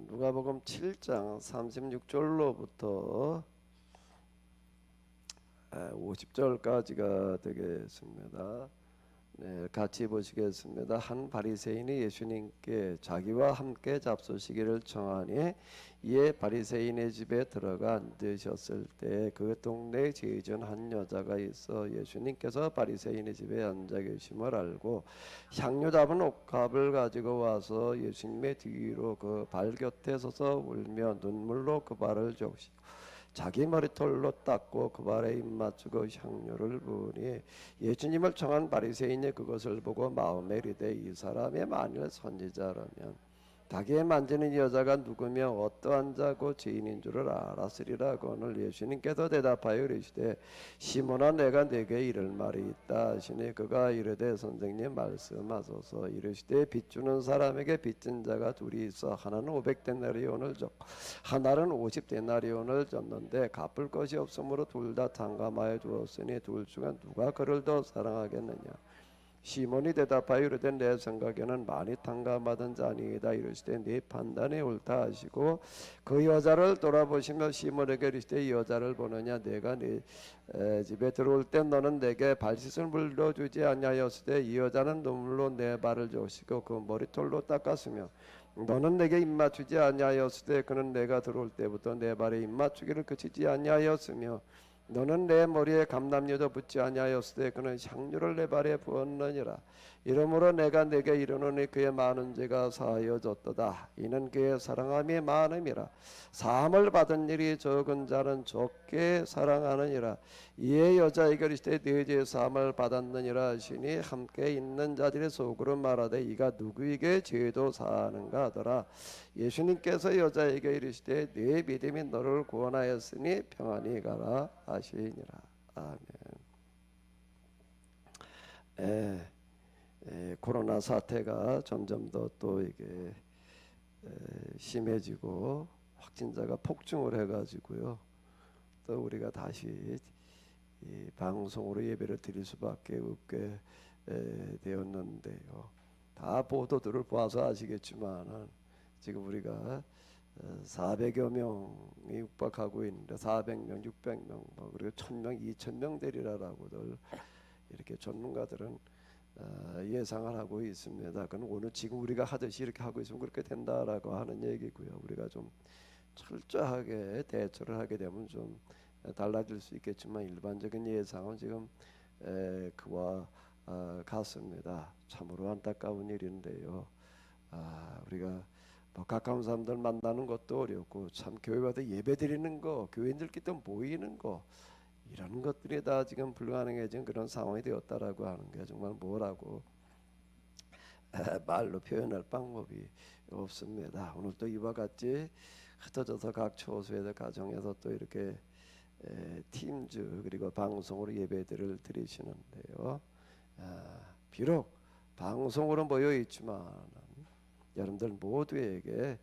누가복음 7장 36절로부터 50절까지가 되겠습니다. 네, 같이 보시겠습니다. 한 바리새인이 예수님께 자기와 함께 잡수시기를 청하니 이에 바리새인의 집에 들어가 앉으셨을 때 그 동네에 지은 한 여자가 있어 예수님께서 바리새인의 집에 앉아 계심을 알고 향료 잡은 옥합을 가지고 와서 예수님의 뒤로 그 발 곁에 서서 울며 눈물로 그 발을 적시고 자기 머리털로 닦고 그 발에 입 맞추고 향료를 부으니 예수님을 청한 바리새인이 그것을 보고 마음에 이르되 이 사람이 만일 선지자라면 자기의 만지는 여자가 누구며 어떠한 자고 죄인인 줄을 알았으리라. 오늘 예수님께서 대답하여 이르시되 시몬아 내가 네게 이를 말이 있다 하시니 그가 이르되 선생님 말씀하소서. 이르시되 빚주는 사람에게 빚진 자가 둘이 있어 하나는 500데나리온을 줬고 하나는 50데나리온을 줬는데 갚을 것이 없으므로 둘 다 탕감하여 주었으니 둘 중에 누가 그를 더 사랑하겠느냐. 시몬이 대답하여 이르되 내 생각에는 많이 탕감받은 자니이다. 이르시되 네 판단이 옳다 하시고 그 여자를 돌아보시며 시몬에게 이르시되 이 여자를 보느냐. 내가 네 집에 들어올 때 너는 내게 발 씻을 물도 주지 아니하였으되 이 여자는 눈물로 내 발을 적시고 그 머리털로 닦았으며 너는 내게 입맞추지 아니하였으되 그는 내가 들어올 때부터 내 발에 입맞추기를 그치지 아니하였으며 너는 내 머리에 감람유도 붓지 아니하였으되 그는 향유를 내 발에 부었느니라. 이러므로 내가 내게 이르노니 그의 많은 죄가 사하여졌도다. 이는 그의 사랑함이 많음이라. 사함을 받은 일이 적은 자는 적게 사랑하느니라. 이에 여자에게 이르시되 네 죄 사함을 받았느니라 하시니 함께 있는 자들이 속으로 말하되 이가 누구에게 죄도 사하는가 하더라. 예수님께서 여자에게 이르시되 네 믿음이 너를 구원하였으니 평안히 가라 하시니라. 아멘. 코로나 사태가 점점 더 또 이게 심해지고 확진자가 폭증을 해가지고요. 또 우리가 다시 이 방송으로 예배를 드릴 수밖에 없게 되었는데요. 다 보도들을 봐서 아시겠지만은 지금 우리가 400여 명이 육박하고 있는데 400명, 600명, 그리고 1000명, 2000명 되리라라고들 이렇게 전문가들은 예상을 하고 있습니다. 그건 오늘 지금 우리가 하듯이 이렇게 하고 있으면 그렇게 된다라고 하는 얘기고요. 우리가 좀 철저하게 대처를 하게 되면 좀 달라질 수 있겠지만 일반적인 예상은 지금 그와 같습니다. 참으로 안타까운 일인데요. 우리가 가까운 사람들 만나는 것도 어렵고 참 교회 와서 예배 드리는 거, 교인들끼리 또 모이는 거 이런 것들이 다 지금 불가능해진 그런 상황이 되었다라고 하는 게 정말 뭐라고 말로 표현할 방법이 없습니다. 오늘 또 이와 같이 흩어져서 각 초소에서 가정에서 또 이렇게 팀즈 그리고 방송으로 예배들을 드리시는데요. 비록 방송으로 모여 있지만 여러분들 모두에게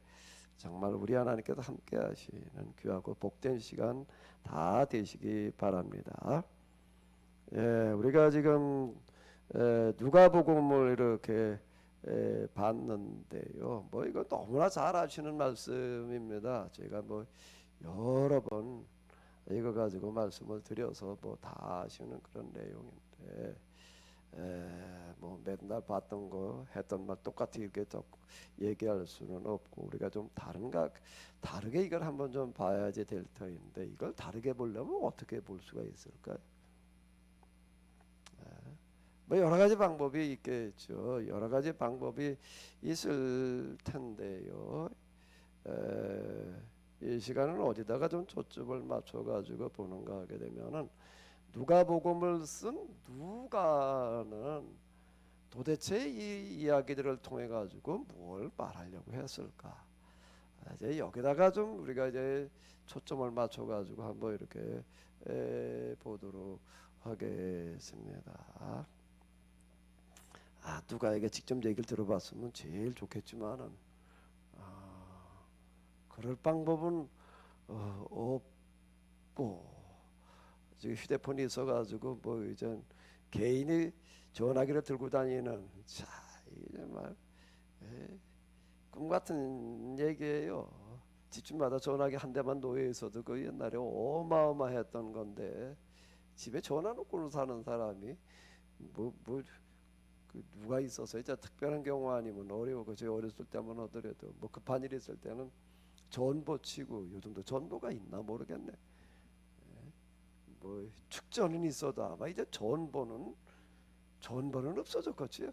정말 우리 하나님께서 함께 하시는 귀하고 복된 시간 다 되시기 바랍니다. 우리가 지금 누가복음을 이렇게 봤는데요. 뭐 이거 너무나 잘 아시는 말씀입니다. 제가 뭐 여러 번 이거 가지고 말씀을 드려서 뭐 다 아시는 그런 내용인데 뭐 맨날 봤던 거 했던 말 똑같이 이렇게 얘기할 수는 없고 우리가 좀 다르게 이걸 한번 좀 봐야지 될 터인데 이걸 다르게 보려면 어떻게 볼 수가 있을까요? 뭐 여러 가지 방법이 있겠죠. 여러 가지 방법이 있을 텐데요. 이 시간은 어디다가 좀 초점을 맞춰가지고 보는가 하게 되면은 누가복음을 쓴 누가는 도대체 이 이야기들을 통해 가지고 뭘 말하려고 했을까? 이제 여기다가 좀 우리가 이제 초점을 맞춰 가지고 한번 이렇게 보도록 하겠습니다. 누가에게 직접 얘기를 들어봤으면 제일 좋겠지만은 그럴 방법은 없고 지금 휴대폰이 있어가지고 뭐 이제 개인이 전화기를 들고 다니는 자 이게 정말 꿈 같은 얘기예요. 집집마다 전화기 한 대만 놓여 있어도 그 옛날에 어마어마했던 건데 집에 전화 놓고 사는 사람이 뭐 그 누가 있어서 이제 특별한 경우 아니면 어려우고 저희 어렸을 때만 하더라도 뭐 급한 일 있을 때는 전보 치고 요즘도 전보가 있나 모르겠네. 뭐 축전은 있어도 아마 이제 전보는 없어졌겠지요.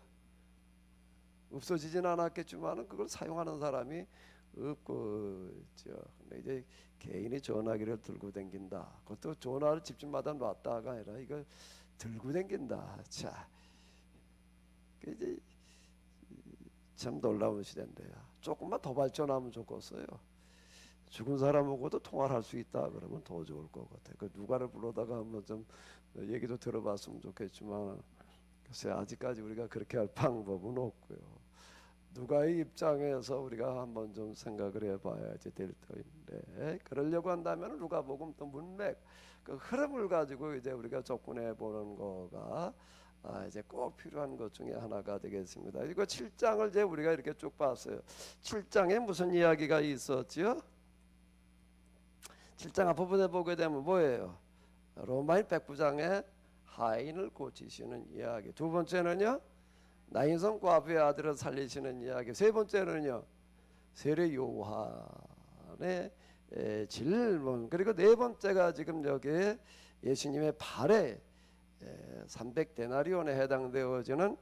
없어지진 않았겠지만은 그걸 사용하는 사람이 없고 근데 이제 개인이 전화기를 들고 댕긴다. 그것도 전화를 집집마다 놨다가 아니라 이걸 들고 댕긴다. 자, 그 이제 참 놀라운 시대인데요. 조금만 더 발전하면 좋겠어요. 죽은 사람하고도 통화를 할 수 있다 그러면 더 좋을 것 같아요. 그 누가를 불러다가 한번 좀 얘기도 들어봤으면 좋겠지만 글쎄 아직까지 우리가 그렇게 할 방법은 없고요. 누가의 입장에서 우리가 한번 좀 생각을 해봐야지 될 터인데 그러려고 한다면 누가복음 또 문맥 그 흐름을 가지고 이제 우리가 접근해 보는 거가 이제 꼭 필요한 것 중에 하나가 되겠습니다. 이거 7장을 이제 우리가 이렇게 쭉 봤어요. 7장에 무슨 이야기가 있었지요? 7장 앞부분에 보게 되면 뭐예요? 로마인 백부장의 하인을 고치시는 이야기. 두 번째는요, 나인성 과부의 아들을 살리시는 이야기. 세 번째는요, 세례 요한의 질문. 그리고 네 번째가 지금 여기 예수님의 발에 300데나리온에 해당되어지는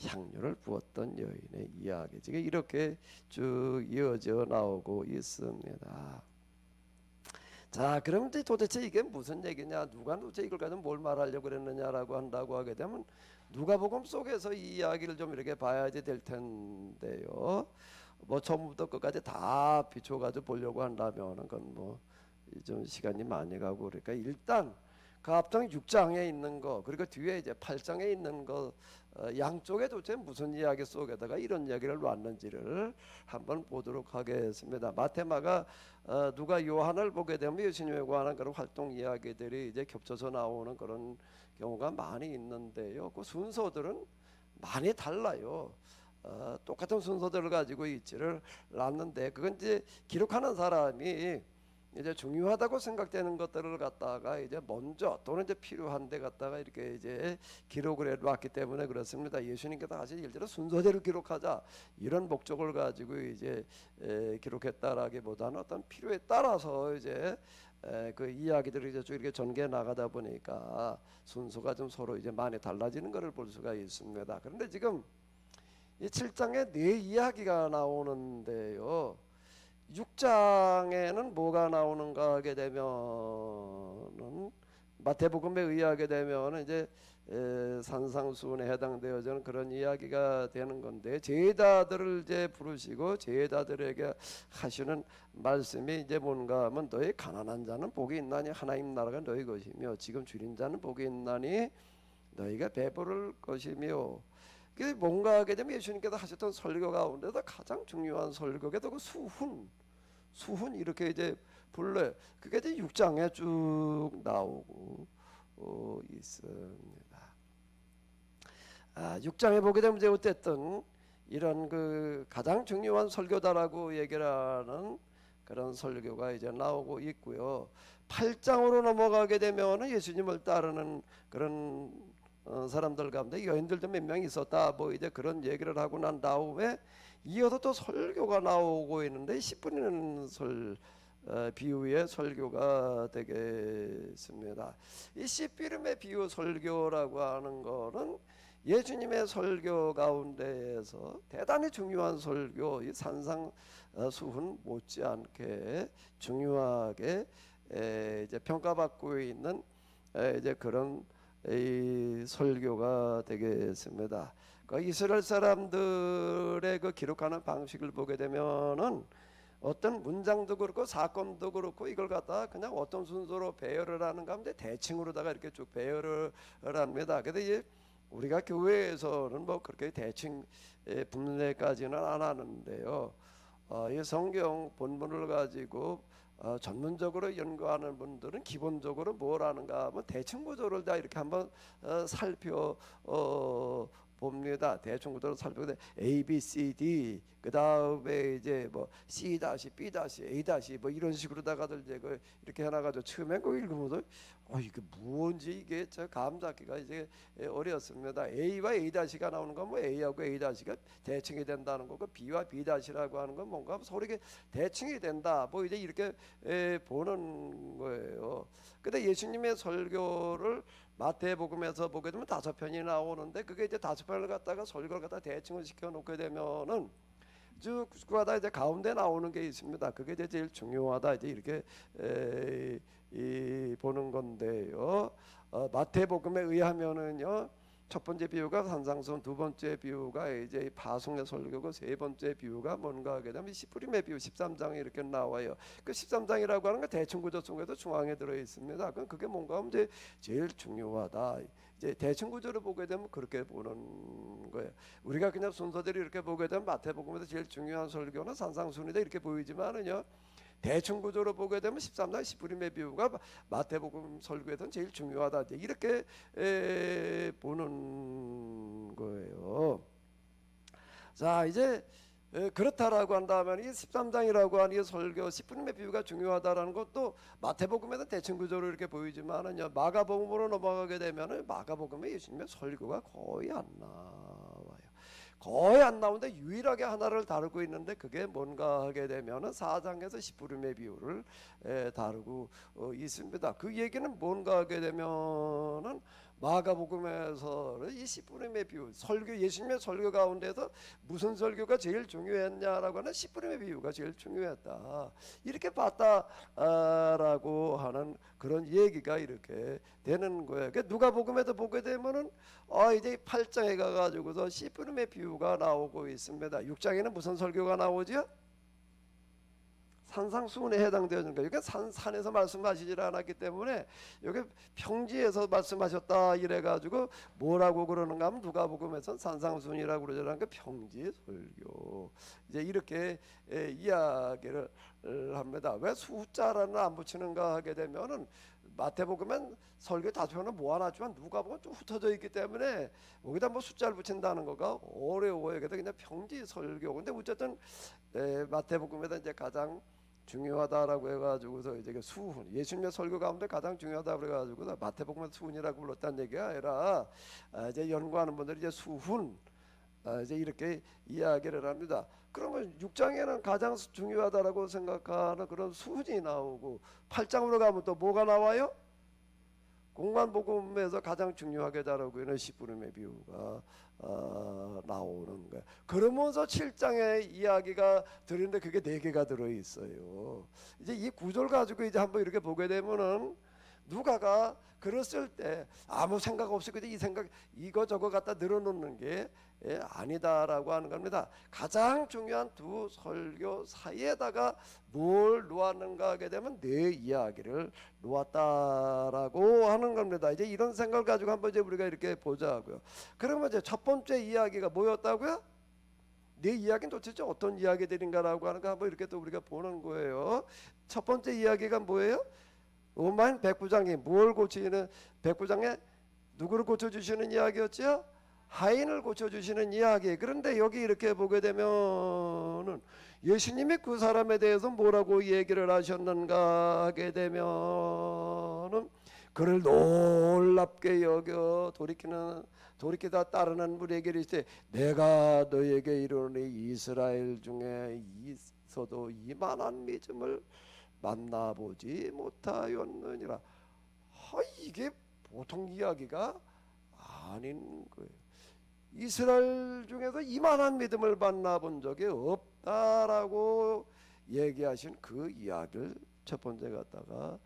향료를 부었던 여인의 이야기. 지금 이렇게 쭉 이어져 나오고 있습니다. 자, 그럼 이제 도대체 이게 무슨 얘기냐? 누가 도대체 이걸 가지고 뭘 말하려고 그랬느냐라고 한다고 하게 되면 누가복음 속에서 이 이야기를 좀 이렇게 봐야지 될 텐데요. 뭐 처음부터 끝까지 다 비춰가지고 보려고 한다면 그건 뭐 좀 시간이 많이 가고 그러니까 일단 그 앞장 6장에 있는 거 그리고 뒤에 이제 8장에 있는 거 양쪽에 도대체 무슨 이야기 속에다가 이런 이야기를 놨는지를 한번 보도록 하겠습니다. 마테마가 누가 요한을 보게 되면 예수님에 관한 그런 활동 이야기들이 이제 겹쳐서 나오는 그런 경우가 많이 있는데요. 그 순서들은 많이 달라요. 똑같은 순서들을 가지고 있지를 않는데 그건 이제 기록하는 사람이 이제 중요하다고 생각되는 것들을 갖다가 이제 먼저 또는 이제 필요한 데 갖다가 이렇게 이제 기록을 해왔기 때문에 그렇습니다. 예수님께서 사실 일대로 순서대로 기록하자 이런 목적을 가지고 이제 기록했다라기보다는 어떤 필요에 따라서 이제 그 이야기들을 이제 쭉 이렇게 전개해 나가다 보니까 순서가 좀 서로 이제 많이 달라지는 것을 볼 수가 있습니다. 그런데 지금 이 7장에 네 이야기가 나오는데요. 6장에는 뭐가 나오는가 하게 되면은 마태복음에 의하게 되면은 이제 산상수훈에 해당되어지는 그런 이야기가 되는 건데 제자들을 이제 부르시고 제자들에게 하시는 말씀이 이제 뭔가 하면 너희 가난한 자는 복이 있나니 하나님 나라가 너희 것이며 지금 줄인 자는 복이 있나니 너희가 배부를 것이며 그게 뭔가 하게 되면 예수님께서 하셨던 설교 가운데서 가장 중요한 설교가 그 수훈 이렇게 이제 불러요. 그게 이제 6장에 쭉 나오고 있습니다. 6장에 보게 되면 이제 어쨌든 이런 그 가장 중요한 설교다라고 얘기를 하는 그런 설교가 이제 나오고 있고요. 8장으로 넘어가게 되면은 예수님을 따르는 그런 사람들 가운데 여인들도 몇 명 있었다 뭐 이제 그런 얘기를 하고 난 다음에 이어서 또 설교가 나오고 있는데 10분이는 비유의 설교가 되겠습니다. 이 씨비름의 비유 설교라고 하는 거는 예수님의 설교 가운데에서 대단히 중요한 설교, 이 산상수훈 못지않게 중요하게 이제 평가받고 있는 이제 그런 이 설교가 되겠습니다. 그 이스라엘 사람들의 그 기록하는 방식을 보게 되면은 어떤 문장도 그렇고 사건도 그렇고 이걸 갖다 그냥 어떤 순서로 배열을 하는가 하면 대칭으로다가 이렇게 쭉 배열을 합니다. 근데 이제 우리가 교회에서는 뭐 그렇게 대칭 분類까지는 안 하는데요. 이 성경 본문을 가지고 전문적으로 연구하는 분들은 기본적으로 뭘 하는가 하면 대칭 구조를 다 이렇게 한번 살펴 봅니다. 대충 구조를 살펴보되 A, B, C, D 그 다음에 이제 뭐 C 다시 B 다시 A 다시 뭐 이런 식으로다가들 이제 그 이렇게 해놔가지고 처음에 그 읽으면서 이게 무언지 이게 저 감 잡기가 이제 어려웠습니다. A와 A 다시가 나오는 건 뭐 A하고 A 다시가 대칭이 된다는 거고 B와 B 다시라고 하는 건 뭔가 서로 이게 대칭이 된다. 뭐 이제 이렇게 보는 거예요. 근데 예수님의 설교를 마태복음에서 보게 되면 5편이 나오는데 그게 이제 5편을 갖다가 설교를 갖다 대칭을 시켜 놓게 되면은 쭉 가다 이제 가운데 나오는 게 있습니다. 그게 이제 제일 중요하다. 이제 이렇게 보는 건데요. 마태복음에 의하면은요. 첫 번째 비유가 산상수훈, 두 번째 비유가 이제 파송의 설교고 세 번째 비유가 뭔가 하게 되면 씨뿌림의 비유 13장에 이렇게 나와요. 그 13장이라고 하는 건 대충 구조 속에도 중앙에 들어 있습니다. 그럼 그게 뭔가 하면 이제 제일 중요하다. 이제 대충 구조를 보게 되면 그렇게 보는 거예요. 우리가 그냥 순서대로 이렇게 보게 되면 마태복음에서 제일 중요한 설교는 산상수훈이다 이렇게 보이지만은요. 대충 구조로 보게 되면 13장 씨뿌림의 비유가 마태복음 설교에서는 제일 중요하다. 이렇게 보는 거예요. 자, 이제 그렇다라고 한다면 이 13장이라고 하는 이 설교 씨뿌림의 비유가 중요하다라는 것도 마태복음에는 대충 구조로 이렇게 보이지만은요. 마가복음으로 넘어가게 되면은 마가복음에 예수님의 설교가 거의 안 나와요. 거의 안 나오는데 유일하게 하나를 다루고 있는데 그게 뭔가 하게 되면은 4장에서 씨뿌림의 비유를 다루고 있습니다. 그 얘기는 뭔가 하게 되면은 마가복음에서 이 씨뿌림의 비유 설교 예수님의 설교 가운데서 무슨 설교가 제일 중요했냐라고 하는 씨뿌림의 비유가 제일 중요했다 이렇게 봤다라고 하는 그런 얘기가 이렇게 되는 거예요. 누가복음에도 보게 되면은 이제 8장에 가가지고서 씨뿌림의 비유가 나오고 있습니다. 6장에는 무슨 설교가 나오죠? 산상수훈에 해당되는 거예요. 그러니까 산에서 말씀하시질 않았기 때문에 여기 평지에서 말씀하셨다 이래가지고 뭐라고 그러는가 하면 누가복음에서는 산상수훈이라고 그러잖아요. 평지 설교 이제 이렇게 이야기를 합니다. 왜 숫자라는 안 붙이는가 하게 되면은 마태복음엔 설교 5편은 모아놨지만 누가복음은 좀 흩어져 있기 때문에 여기다 뭐 숫자를 붙인다는 거가 어려워요. 그래서 그냥 평지 설교. 근데 어쨌든 마태복음에다 이제 가장 중요하다라고 해가지고서 이제 수훈 예수님의 설교 가운데 가장 중요하다 그래가지고 마태복음 수훈이라고 불렀다는 얘기가 아니라 이제 연구하는 분들이 이제 수훈 이제 이렇게 이야기를 합니다. 그러면 6장에는 가장 중요하다라고 생각하는 그런 수훈이 나오고 8장으로 가면 또 뭐가 나와요? 공관복음에서 가장 중요하게 다루고 있는 씨뿌림의 비유가 나오는 거예요. 그러면서 7장의 이야기가 들었는데 그게 4개가 들어있어요. 이제 이 구조를 가지고 이제 한번 이렇게 보게 되면은 누가가 그랬을 때 아무 생각 없이 그냥 이 생각 이거 저거 갖다 늘어놓는 게 아니다라고 하는 겁니다. 가장 중요한 두 설교 사이에다가 뭘 놓았는가 하게 되면 내 이야기를 놓았다라고 하는 겁니다. 이제 이런 생각을 가지고 한번 이제 우리가 이렇게 보자고요. 그러면 이제 첫 번째 이야기가 뭐였다고요? 내 이야기는 도대체 어떤 이야기들인가라고 하는 거 한번 이렇게 또 우리가 보는 거예요. 첫 번째 이야기가 뭐예요? 로마인 109장이 뭘 고치는 109장에 누구를 고쳐주시는 이야기였죠? 하인을 고쳐주시는 이야기. 그런데 여기 이렇게 보게 되면은 예수님이 그 사람에 대해서 뭐라고 얘기를 하셨는가 하게 되면은 그를 놀랍게 여겨 돌이키다 따르는 무리에게 이르시되 내가 너에게 이르노니 이스라엘 중에 있어도 이만한 믿음을 만나보지 못하였느니라. 이게 보통 이야기가 아닌 거예요. 이스라엘 중에서 이만한 믿음을 만나본 적이 없다라고 얘기하신 그 이야기를 첫 번째 갖다가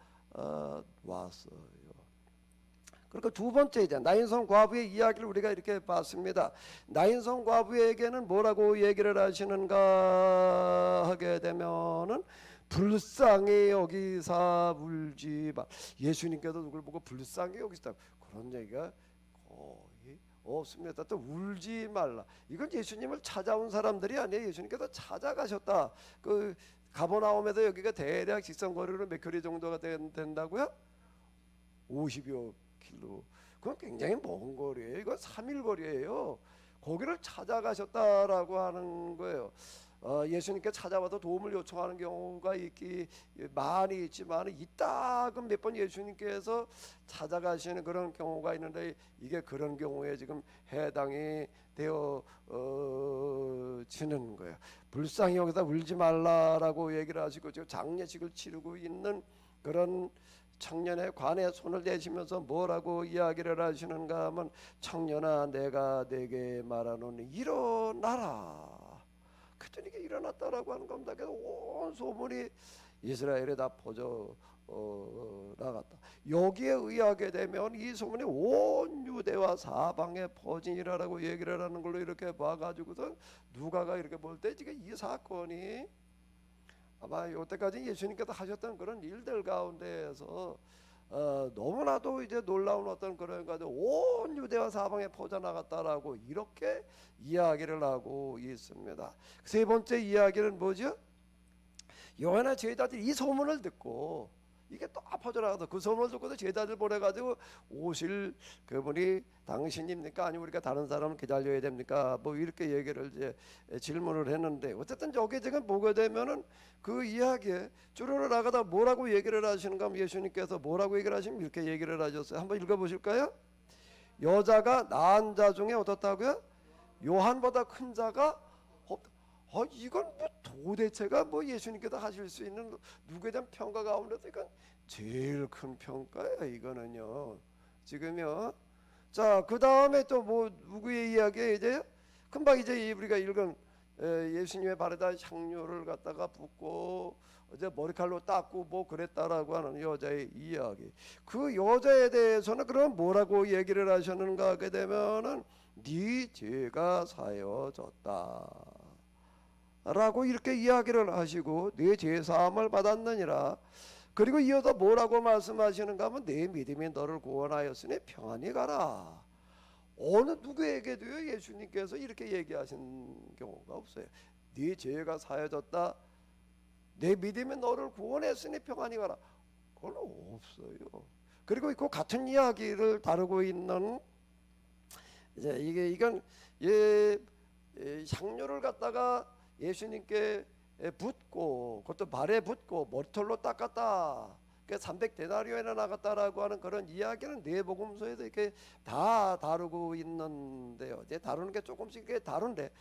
왔어요. 그러니까 두 번째 이제 나인성 과부의 이야기를 우리가 이렇게 봤습니다. 나인성 과부에게는 뭐라고 얘기를 하시는가 하게 되면은 불쌍히 여기사 울지 마. 예수님께서 누굴 보고 불쌍히 여기시다 그런 얘기가 거의 없습니다. 또 울지 말라. 이건 예수님을 찾아온 사람들이 아니에요. 예수님께서 찾아가셨다. 그 가버나움에서 여기가 대략 직선거리로 몇 킬로 정도가 된다고요? 50여 킬로. 그건 굉장히 먼 거리예요. 이건 3일 거리예요. 거기를 찾아가셨다라고 하는 거예요. 예수님께 찾아와도 도움을 요청하는 경우가 있기 많이 있지만 이따금 몇 번 예수님께서 찾아가시는 그런 경우가 있는데 이게 그런 경우에 지금 해당이 되어 지는 거예요. 불쌍히 여기다 울지 말라라고 얘기를 하시고 지금 장례식을 치르고 있는 그런 청년의 관에 손을 대시면서 뭐라고 이야기를 하시는가 하면 청년아 내가 내게 말하노니 일어나라. 그랬더니 이게 일어났다라고 하는 겁니다. 그래서 온 소문이 이스라엘에 다 퍼져 나갔다. 여기에 의하게 되면 이 소문이 온 유대와 사방에 퍼지니라라고 얘기를 하는 걸로 이렇게 봐가지고서 누가가 이렇게 볼 때 지금 이 사건이 아마 이때까지 예수님께서 하셨던 그런 일들 가운데에서 너무나도 이제 놀라운 어떤 그런 가지고 온 유대와 사방에 퍼져나갔다라고 이렇게 이야기를 하고 있습니다. 세 번째 이야기는 뭐죠? 요한의 제자들이 이 소문을 듣고 이게 또 퍼져나가서 그 소문을 듣고도 제자들 보내가지고 오실 그분이 당신입니까? 아니면 우리가 다른 사람을 기다려야 됩니까? 뭐 이렇게 얘기를 이제 질문을 했는데 어쨌든 여기 지금 보게 되면은 그 이야기에 쭈르르 나가다 뭐라고 얘기를 하시는가 하면 예수님께서 뭐라고 얘기를 하시면 이렇게 얘기를 하셨어요. 한번 읽어보실까요? 여자가 낳은 자 중에 어떻다고요? 요한보다 큰 자가 없다. 이건 뭐 도대체가 뭐 예수님께서 하실 수 있는 누구에 대한 평가 가운데서 이건 제일 큰 평가예요. 이거는요. 지금요. 자, 그 다음에 또 뭐 누구의 이야기에 이제 금방 이제 우리가 읽은 예수님의 발에다 향료를 갖다가 붓고 이제 머리칼로 닦고 뭐 그랬다라고 하는 여자의 이야기. 그 여자에 대해서는 그럼 뭐라고 얘기를 하셨는가 하게 되면은 네 죄가 사여졌다. 라고 이렇게 이야기를 하시고 네 죄사함을 받았느니라. 그리고 이어서 뭐라고 말씀하시는가 하면 내 믿음이 너를 구원하였으니 평안히 가라. 어느 누구에게도요 예수님께서 이렇게 얘기하신 경우가 없어요. 네 죄가 사여졌다. 내 믿음이 너를 구원했으니 평안히 가라. 그건 없어요. 그리고 그 같은 이야기를 다루고 있는 이제 이건 향료를 갖다가 예수님께 붓고 그것도 발에 붓고 머리털로 닦았다. 그 300데나리온이나 나갔다라고 하는 그런 이야기는 뇌복음서에도 이렇게 다 다루고 있는데요. 이제 다루는 게 조금씩 다른데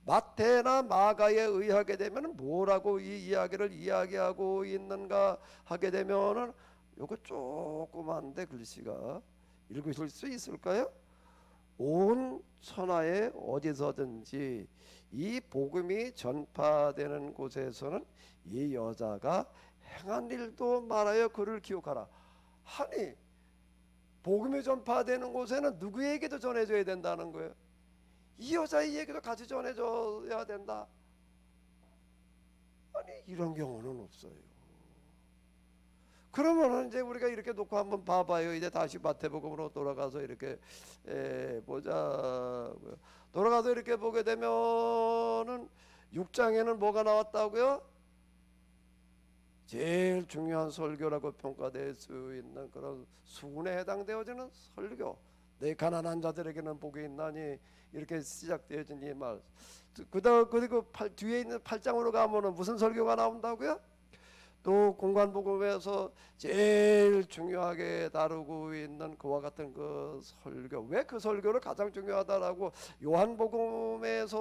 마태나 마가에 의하게 되면 뭐라고 이 이야기를 이야기하고 있는가 하게 되면은 요거 조그만데 글씨가 읽으실 수 있을까요? 온 천하에 어디서든지 이 복음이 전파되는 곳에서는 이 여자가 행한 일도 말하여 그를 기억하라. 아니 복음이 전파되는 곳에는 누구에게도 전해줘야 된다는 거예요. 이 여자의 얘기도 같이 전해줘야 된다. 아니 이런 경우는 없어요. 그러면은 이제 우리가 이렇게 놓고 한번 봐봐요. 이제 다시 마태복음으로 돌아가서 이렇게 보자. 돌아가서 이렇게 보게 되면은 6장에는 뭐가 나왔다고요? 제일 중요한 설교라고 평가될 수 있는 그런 수군에 해당되어지는 설교. 내 가난한 자들에게는 복이 있나니 이렇게 시작되어진 이 말. 그리고 뒤에 있는 8장으로 가면은 무슨 설교가 나온다고요? 또 공관복음에서 제일 중요하게 다루고 있는 그와 같은 그 설교. 왜 그 설교를 가장 중요하다라고 요한복음에서도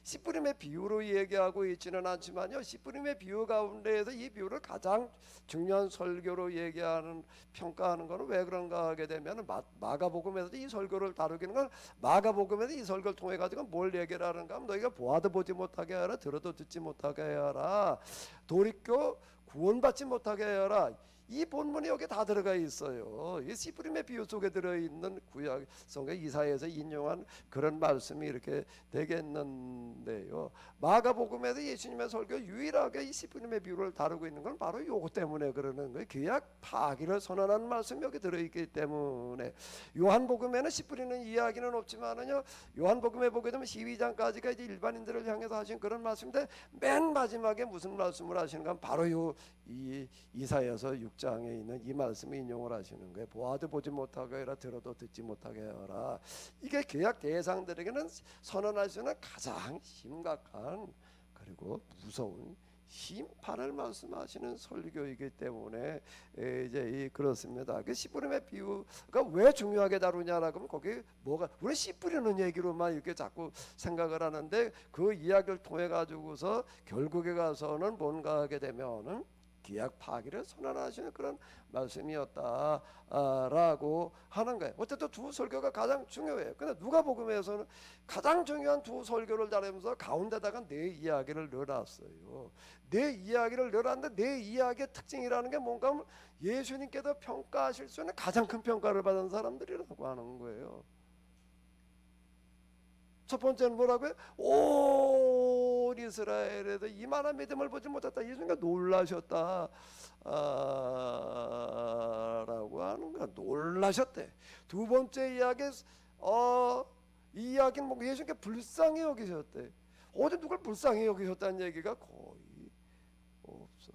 씨뿌림의 비유로 얘기하고 있지는 않지만요, 씨뿌림의 비유 가운데에서 이 비유를 가장 중요한 설교로 얘기하는 평가하는 것은 왜 그런가 하게 되면 마가복음에서도 이 설교를 다루기는 건 마가복음에서 이 설교를 통해 가지고 뭘 얘기를 하는가 하면 너희가 보아도 보지 못하게 하라, 들어도 듣지 못하게 하라, 돌이켜 구원받지 못하게 하라. 이 본문이 여기 다 들어가 있어요. 이 씨뿌림의 비유 속에 들어있는 구약 성경 이사야에서 인용한 그런 말씀이 이렇게 되겠는데요. 마가복음에서 예수님의 설교 유일하게 이 씨뿌림의 비유를 다루고 있는 건 바로 요거 때문에 그러는 거예요. 구약 파기를 선언하는 말씀이 여기 들어있기 때문에. 요한복음에는 씨 뿌리는 이야기는 없지만은요, 요한복음에 보게 되면 12장까지가 이제 일반인들을 향해서 하신 그런 말씀인데 맨 마지막에 무슨 말씀을 하시는가 하면 바로 요 이 이사야서 6장에 있는 이 말씀을 인용을 하시는 거예요. 보아도 보지 못하게 하라, 들어도 듣지 못하게 하라. 이게 구약 대상들에게는 선언할 수 있는 가장 심각한 그리고 무서운 심판을 말씀하시는 설교이기 때문에 이제 그렇습니다. 그 씨 뿌림의 비유가 왜 중요하게 다루냐라고 하면 거기 뭐가 우리 씨 뿌리는 얘기로만 이렇게 자꾸 생각을 하는데 그 이야기를 통해 가지고서 결국에 가서는 뭔가 하게 되면은 기약 파기를 선언하시는 그런 말씀이었다라고 하는 거예요. 어쨌든 두 설교가 가장 중요해요. 근데 누가복음에서는 가장 중요한 두 설교를 다루면서 가운데다가 내 이야기를 넣어놨어요. 내 이야기를 넣어놨는데 내 이야기의 특징이라는 게 뭔가 하면 예수님께서 평가하실 수 있는 가장 큰 평가를 받은 사람들이라고 하는 거예요. 첫 번째는 뭐라고요? 온 이스라엘에도 이만한 믿음을 보지 못했다. 예수님과 놀라셨다 라고 하는 거야. 놀라셨대. 두 번째 이야기 이 이야기는 뭐 예수님께 불쌍히 여기셨대. 어디 누굴 불쌍히 여기셨다는 얘기가 거의 없어.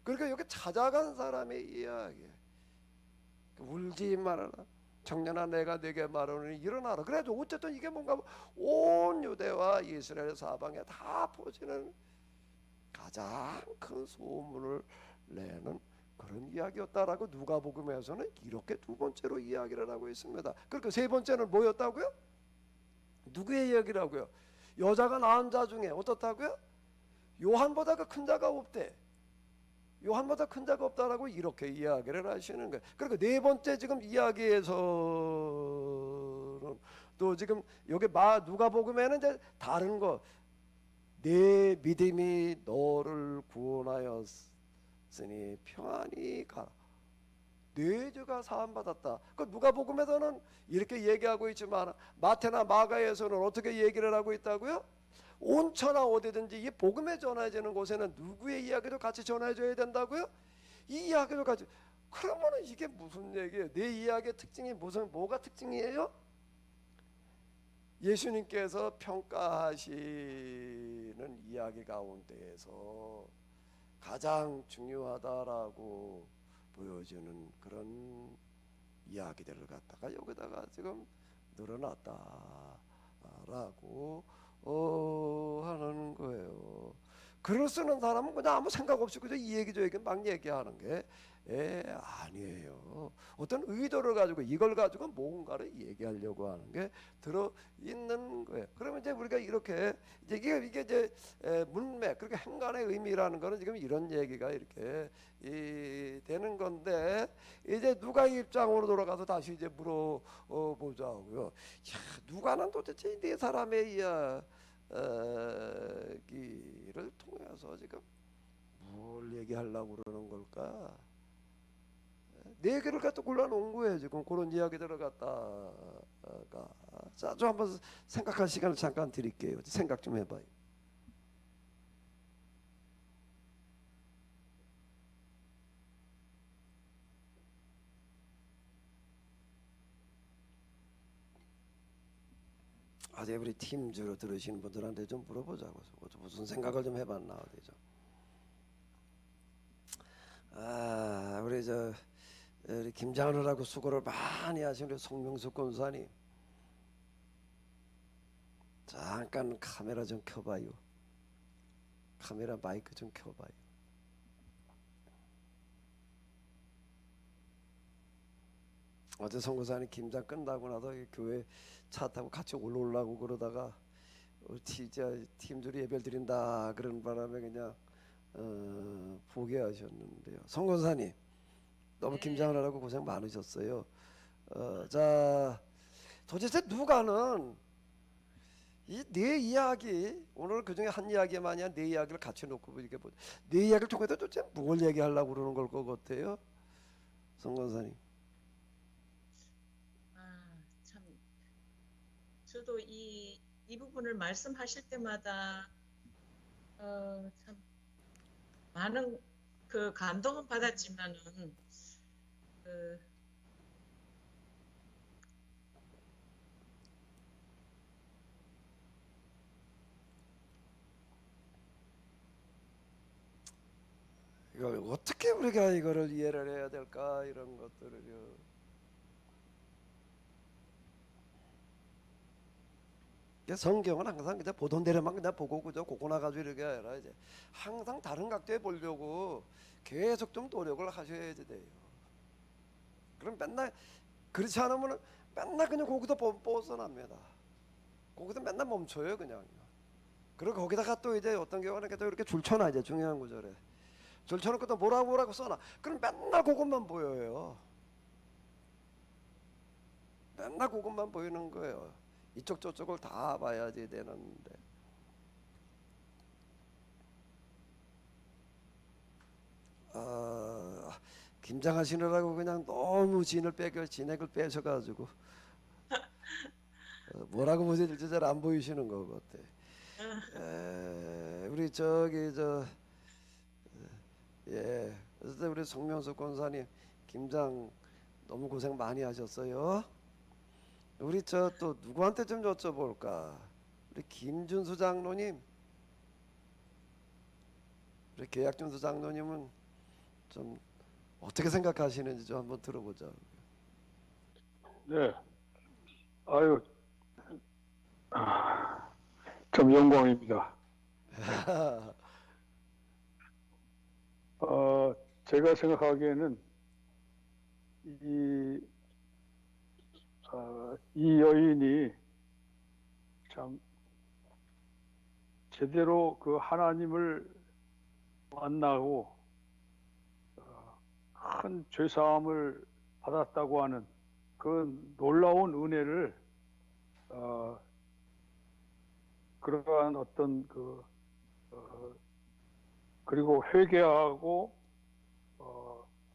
그러니까 여기 찾아간 사람의 이야기. 울지 말아라. 청년아 내가 네게 말하노니 일어나라. 그래도 어쨌든 이게 뭔가 온 유대와 이스라엘 사방에 다 퍼지는 가장 큰 소문을 내는 그런 이야기였다라고 누가복음에서는 이렇게 두 번째로 이야기를 하고 있습니다. 그러니까 세 번째는 뭐였다고요? 누구의 이야기라고요? 여자가 낳은 자 중에 어떻다고요? 요한보다 그 큰 자가 없대. 요한보다 큰 자가 없다라고 이렇게 이야기를 하시는 거예요. 그리고 네 번째 지금 이야기에서는 또 지금 여기 누가복음에는 이제 다른 거, 내 믿음이 너를 구원하였으니 평안히 가라. 네 죄가 사함 받았다. 그 누가복음에서는 이렇게 얘기하고 있지만 마태나 마가에서는 어떻게 얘기를 하고 있다고요? 온천하 어디든지 이 복음에 전해지는 곳에는 누구의 이야기도 같이 전해줘야 된다고요? 이 이야기도 같이. 그러면은 이게 무슨 얘기예요? 내 이야기의 특징이 뭐가 특징이에요? 예수님께서 평가하시는 이야기 가운데에서 가장 중요하다라고 보여지는 그런 이야기들을 갖다가 여기다가 지금 늘어났다라고 하는 거예요. 글을 쓰는 사람은 그냥 아무 생각 없이 그저 이 얘기 저 얘기 막 얘기하는 게 아니에요. 어떤 의도를 가지고 이걸 가지고 뭔가를 얘기하려고 하는 게 들어 있는 거예요. 그러면 이제 우리가 이렇게 이제 이게 이제 문맥 그러니까 행간의 의미라는 거는 지금 이런 얘기가 이렇게 되는 건데 이제 누가 입장으로 돌아가서 다시 이제 물어보자고요. 야, 누가는 도대체 네 사람의 이야기를 통해서 지금 뭘 얘기하려고 그러는 걸까? 네 개를 갖다 골라놓은 거예요. 지금 그런 이야기들을 갖다가 자, 좀 한번 생각할 시간을 잠깐 드릴게요. 생각 좀 해봐요. 어제 우리 팀주로 들으시는 분들한테 좀 물어보자고. 무슨 생각을 좀 해봤나 어디죠? 우리 우리 김장하느라고 수고를 많이 하신 우리 송명숙 권사님, 잠깐 카메라 좀 켜봐요. 카메라 마이크 좀 켜봐요. 어제 송권사님 김장 끝나고 나서 교회 차 타고 같이 올라오려고 그러다가 팀들이 예배를 드린다 그런 바람에 그냥 포기하셨는데요. 송권사님 너무 김장하느라고 고생 많으셨어요. 자, 도대체 누가는 이 네 이야기 오늘 그중에 한 이야기만이 아니라 네 이야기를 같이 놓고 이렇게 네 이야기를 통해서 도대체 뭘 얘기하려고 그러는 걸 것 같아요, 송권사님? 참 저도 이 부분을 말씀하실 때마다 참 많은 그 감동은 받았지만은 그 이걸 어떻게 우리가 이거를 이해를 해야 될까 이런 것들을요. 성경은 항상 그냥 보던 대로만 그냥 보고 그저 고고 나가지고 이렇게 아니라 이제 항상 다른 각도에 보려고 계속 좀 노력을 하셔야 돼요. 그럼 맨날 그렇지 않으면 맨날 그냥 거기서 벗어납니다. 거기서 맨날 멈춰요 그냥. 그리고 거기다가 또 이제 어떤 경우는 또 이렇게 줄쳐놔 이제 중요한 구절에 줄쳐놓고 또 뭐라고 써놔. 그럼 맨날 그것만 보여요. 맨날 그것만 보이는 거예요. 이쪽 저쪽을 다 봐야지 되는데. 김장하시느라고 그냥 너무 진액을 빼셔가지고 뭐라고 보실지 잘 안 보이시는 것 같아. 우리 저기 그래서 우리 송명수 권사님 김장 너무 고생 많이 하셨어요. 우리 저 또 누구한테 좀 여쭤볼까? 우리 김준수 장로님, 우리 계약준수 장로님은 좀 어떻게 생각하시는지 좀 한번 들어보자. 네, 아유, 참 영광입니다. 제가 생각하기에는 이, 이 여인이 참 제대로 그 하나님을 만나고 큰 죄사함을 받았다고 하는 그 놀라운 은혜를 그러한 어떤 그리고 회개하고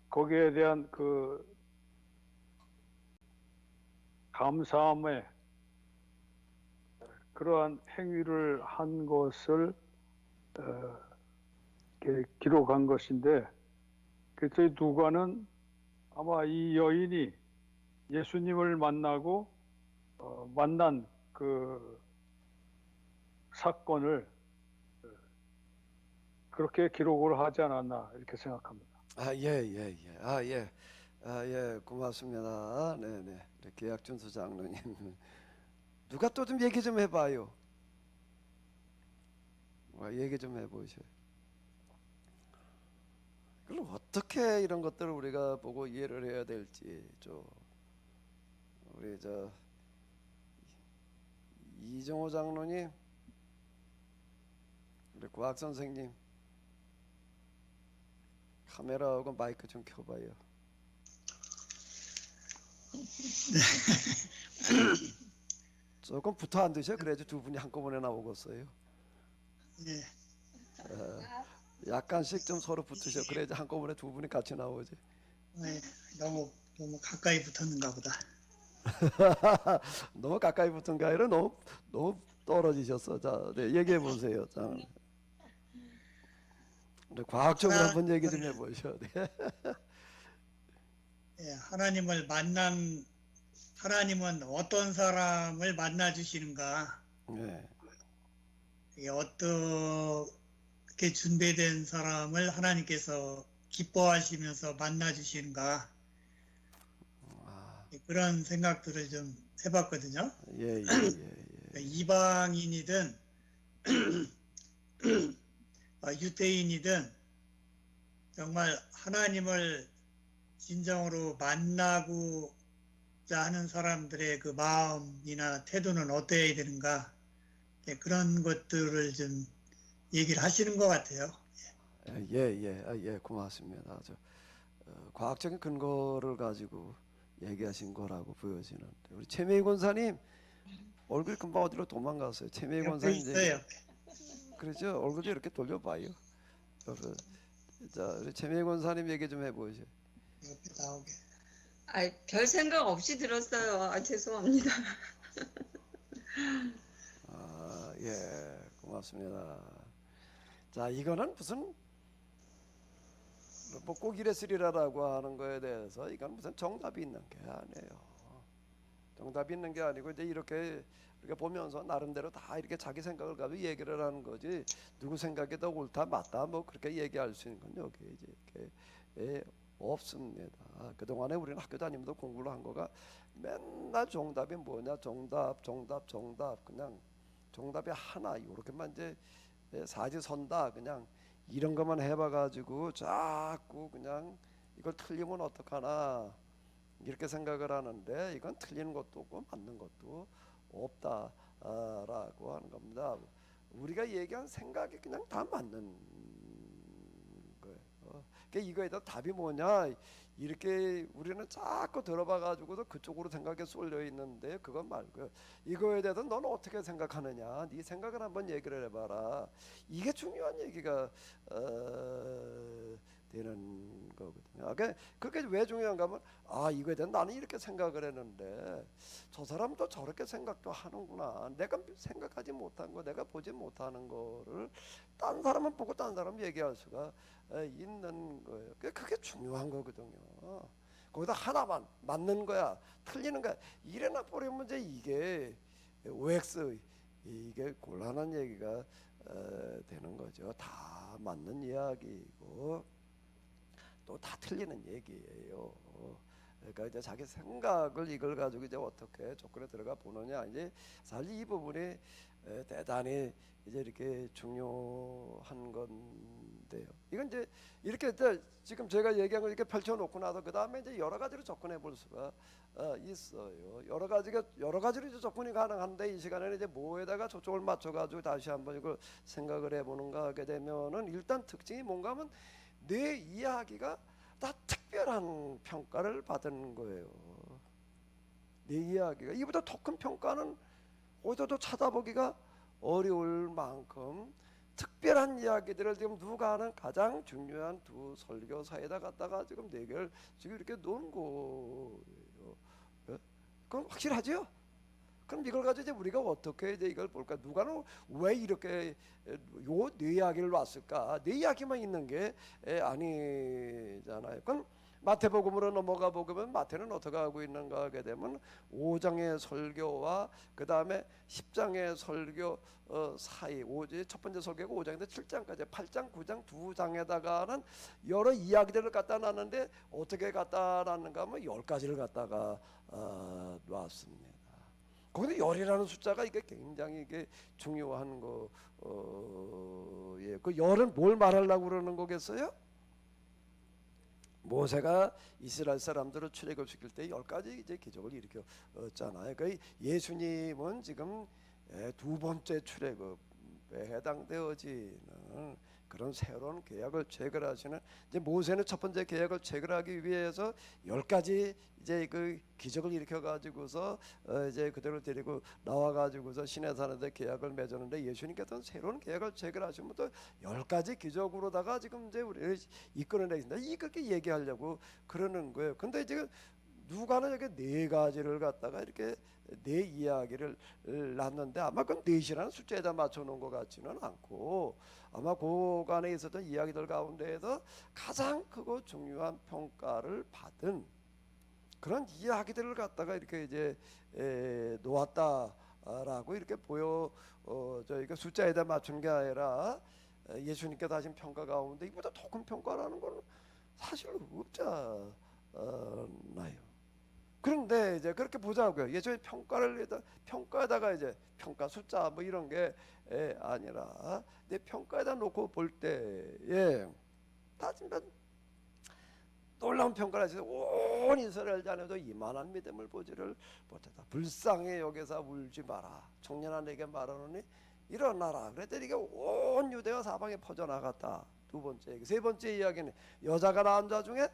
거기에 대한 그 감사함에 그러한 행위를 한 것을 기록한 것인데, 그래서 누가는 아마 이 여인이 예수님을 만나고 만난 그 사건을 그렇게 기록을 하지 않았나 이렇게 생각합니다. 예, 고맙습니다. 네네. 계약준수 장로님. 누가 또 좀 얘기 좀 해봐요. 얘기 좀 해보셔. 그럼 어떻게 이런 것들을 우리가 보고 이해를 해야 될지 좀 우리 저 이정호 장로님, 우리 구학 선생님 카메라하고 마이크 좀 켜봐요. 조금 붙어 앉으셔. 그래야지 두 분이 한꺼번에 나오겠어요. 예, 약간씩 좀 서로 붙으셔. 그래야지 한꺼번에 두 분이 같이 나오지. 예, 너무 가까이 붙었는가 보다. 너무 가까이 붙은 게 아니라 너무 떨어지셨어. 자, 네, 얘기해 보세요. 자, 네, 과학적으로 한번 얘기 좀 해보셔. 네. 예, 하나님은 어떤 사람을 만나 주시는가? 네. 이게 어떻게 준비된 사람을 하나님께서 기뻐하시면서 만나 주시는가? 그런 생각들을 좀 해봤거든요. 예. 이방인이든 유대인이든 정말 하나님을 진정으로 만나고자 하는 사람들의 그 마음이나 태도는 어떠해야 되는가, 그런 것들을 좀 얘기를 하시는 것 같아요. 예, 고맙습니다. 과학적인 근거를 가지고 얘기하신 거라고 보여지는데 우리 최명희 권사님 얼굴 금방 어디로 도망갔어요. 최명희 옆에 권사님 있어요. 그렇죠. 얼굴도 이렇게 돌려봐요. 자, 우리 최명희 권사님 얘기 좀 해보시죠. 옆에 나오게. 별 생각 없이 들었어요. 죄송합니다. 예, 고맙습니다. 자, 이거는 무슨 뭐 꼭 이랬으리라고 하는 거에 대해서 이건 무슨 정답이 있는 게 아니에요. 정답이 있는 게 아니고 이제 이렇게 이렇게 보면서 나름대로 다 이렇게 자기 생각을 가지고 얘기를 하는 거지 누구 생각이 더 옳다 맞다 뭐 그렇게 얘기할 수 있는 건 여기 이제 이렇게 없습니다. 그동안에 우리는 학교 다니면서 공부를 한 거가 맨날 정답이 뭐냐 정답 그냥 정답이 하나 이렇게만 이제 사지선다 그냥 이런 것만 해봐가지고 자꾸 그냥 이걸 틀리면 어떡하나 이렇게 생각을 하는데 이건 틀리는 것도 없고 맞는 것도 없다라고 하는 겁니다. 우리가 얘기한 생각이 그냥 다 맞는 거예요. 그러니까 이거에 대한 답이 뭐냐 이렇게 우리는 자꾸 들어봐가지고도 그쪽으로 생각에 쏠려 있는데 그건 말고요. 이거에 대해서 너는 어떻게 생각하느냐 네 생각을 한번 얘기를 해봐라. 이게 중요한 얘기가 되는 거거든요. 그게 왜 중요한가 하면 이거에 대해 나는 이렇게 생각을 했는데 저 사람도 저렇게 생각도 하는구나. 내가 생각하지 못한 거 내가 보지 못하는 거를 딴 사람은 보고 딴 사람 얘기할 수가 있는 거예요. 그게 중요한 거거든요. 거기다 하나만 맞는 거야 틀리는 거야 이래나 버리면 이제 이게 OX 이게 곤란한 얘기가 되는 거죠. 다 맞는 이야기이고 또 다 틀리는 얘기예요. 그러니까 이제 자기 생각을 이걸 가지고 이제 어떻게 조건에 들어가 보느냐 이제 사실 이 부분이 대단히 이제 이렇게 중요한 건데요. 이건 이제 이렇게 지금 제가 얘기한 걸 이렇게 펼쳐놓고 나서 그 다음에 이제 여러 가지로 접근해 볼 수가 있어요. 여러 가지로 이제 접근이 가능한데 이 시간에는 이제 뭐에다가 초점을 맞춰가지고 다시 한번 이걸 생각을 해보는가 하게 되면은 일단 특징이 뭔가 하면 내 이야기가 다 특별한 평가를 받은 거예요. 내 이야기가 이보다 더 큰 평가는 어디서도 찾아보기가 어려울 만큼 특별한 이야기들을 지금 누가 하는 가장 중요한 두 설교사에다 갖다가 지금 네 개를 지금 이렇게 놓은 거예요. 그건 확실하죠? 그럼 이걸 가지고 이제 우리가 어떻게 이제 이걸 볼까? 누가는 왜 이렇게 요 네 이야기를 놨을까? 네 이야기만 있는 게 아니잖아요. 그럼 마태복음으로 넘어가 보면 마태는 어떻게 하고 있는가 하게 되면 5장의 설교와 그 다음에 10장의 설교 사이 첫 번째 설교가 5장인데 7장까지 8장 9장 두 장에다가는 여러 이야기들을 갖다 놨는데 어떻게 갖다 놨는가 하면 10가지를 갖다가 놨습니다. 거기서 열이라는 숫자가 이게 굉장히 이게 중요한 예. 그 열은 뭘 말하려고 그러는 거겠어요? 모세가 이스라엘 사람들을 출애굽시킬 때 10가지 이제 기적을 일으켰잖아요. 그 예수님은 지금 두 번째 출애굽에 해당되어지는 그런 새로운 계약을 체결하시는 이제 모세는 첫 번째 계약을 체결하기 위해서 10가지 이제 그 기적을 일으켜 가지고서 이제 그들을 데리고 나와 가지고서 시내산에서 계약을 맺었는데 예수님께서는 새로운 계약을 체결하시면 또 10가지 기적으로다가 지금 이제 우리를 이끌어내신다. 그렇게 얘기하려고 그러는 거예요. 근데 지금 누가는 이렇게 4가지를 갖다가 이렇게 내 이야기를 놨는데 아마 그건 4시라는 숫자에다 맞춰놓은 것 같지는 않고 아마 그 안에 있었던 이야기들 가운데에서 가장 크고 중요한 평가를 받은 그런 이야기들을 갖다가 이렇게 이제 놓았다라고 이렇게 저희가 숫자에다 맞춘 게 아니라 예수님께서 하신 평가 가운데 이보다 더 큰 평가라는 건 사실 없잖아요. 그런데 이제 그렇게 보자고요. 예전에 평가에다가 이제 평가 숫자 뭐 이런 게 아니라 내 평가에다 놓고 볼 때에 따지면 놀라운 평가를 하셔서 온 이스라엘 자녀도 이만한 믿음을 보지를 못했다. 불쌍히 여기서 울지 마라. 청년아 내게 말하노니 일어나라. 그랬더니 이게 온 유대와 사방에 퍼져나갔다. 두 번째 얘기. 세 번째 이야기는 여자가 낳은 자 중에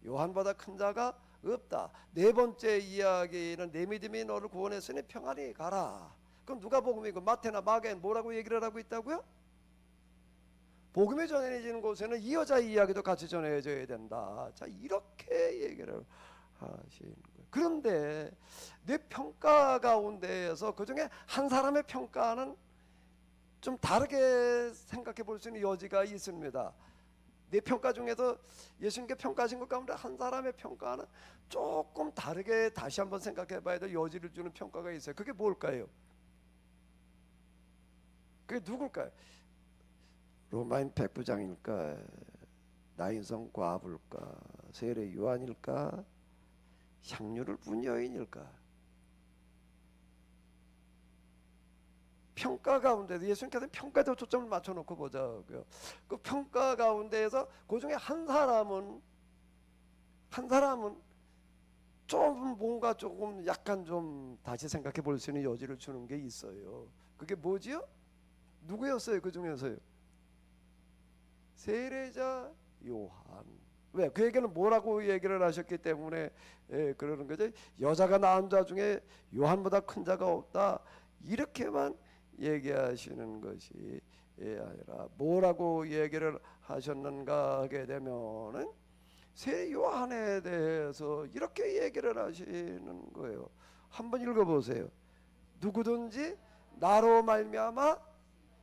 요한보다 큰 자가 없다. 네 번째 이야기는 내 믿음이 너를 구원했으니 평안히 가라. 그럼 누가 복음이고 마태나 마가엔 뭐라고 얘기를 하고 있다고요? 복음이 전해지는 곳에는 이 여자 이야기도 같이 전해져야 된다. 자 이렇게 얘기를 하시는 거예요. 그런데 내 평가 가운데에서 그중에 한 사람의 평가는 좀 다르게 생각해 볼 수 있는 여지가 있습니다. 내 평가 중에서 예수님께 평가하신 것 가운데 한 사람의 평가는 조금 다르게 다시 한번 생각해 봐야 될 여지를 주는 평가가 있어요. 그게 뭘까요? 그게 누굴까요? 로마인 백부장일까? 나인성 과부일까? 세례 요한일까? 향유를 분 여인일까? 평가 가운데도 예수님께서 평가에도 초점을 맞춰놓고 보자고요. 그 평가 가운데에서 그 중에 한 사람은 좀 뭔가 조금 약간 좀 다시 생각해 볼 수 있는 여지를 주는 게 있어요. 그게 뭐지요? 누구였어요? 그 중에서요? 세례자 요한. 왜? 그 얘기는 뭐라고 얘기를 하셨기 때문에 그러는 거죠. 여자가 낳은 자 중에 요한보다 큰 자가 없다. 이렇게만 얘기하시는 것이 아니라 뭐라고 얘기를 하셨는가 하게 되면은 세례 요한에 대해서 이렇게 얘기를 하시는 거예요. 한번 읽어보세요. 누구든지 나로 말미암아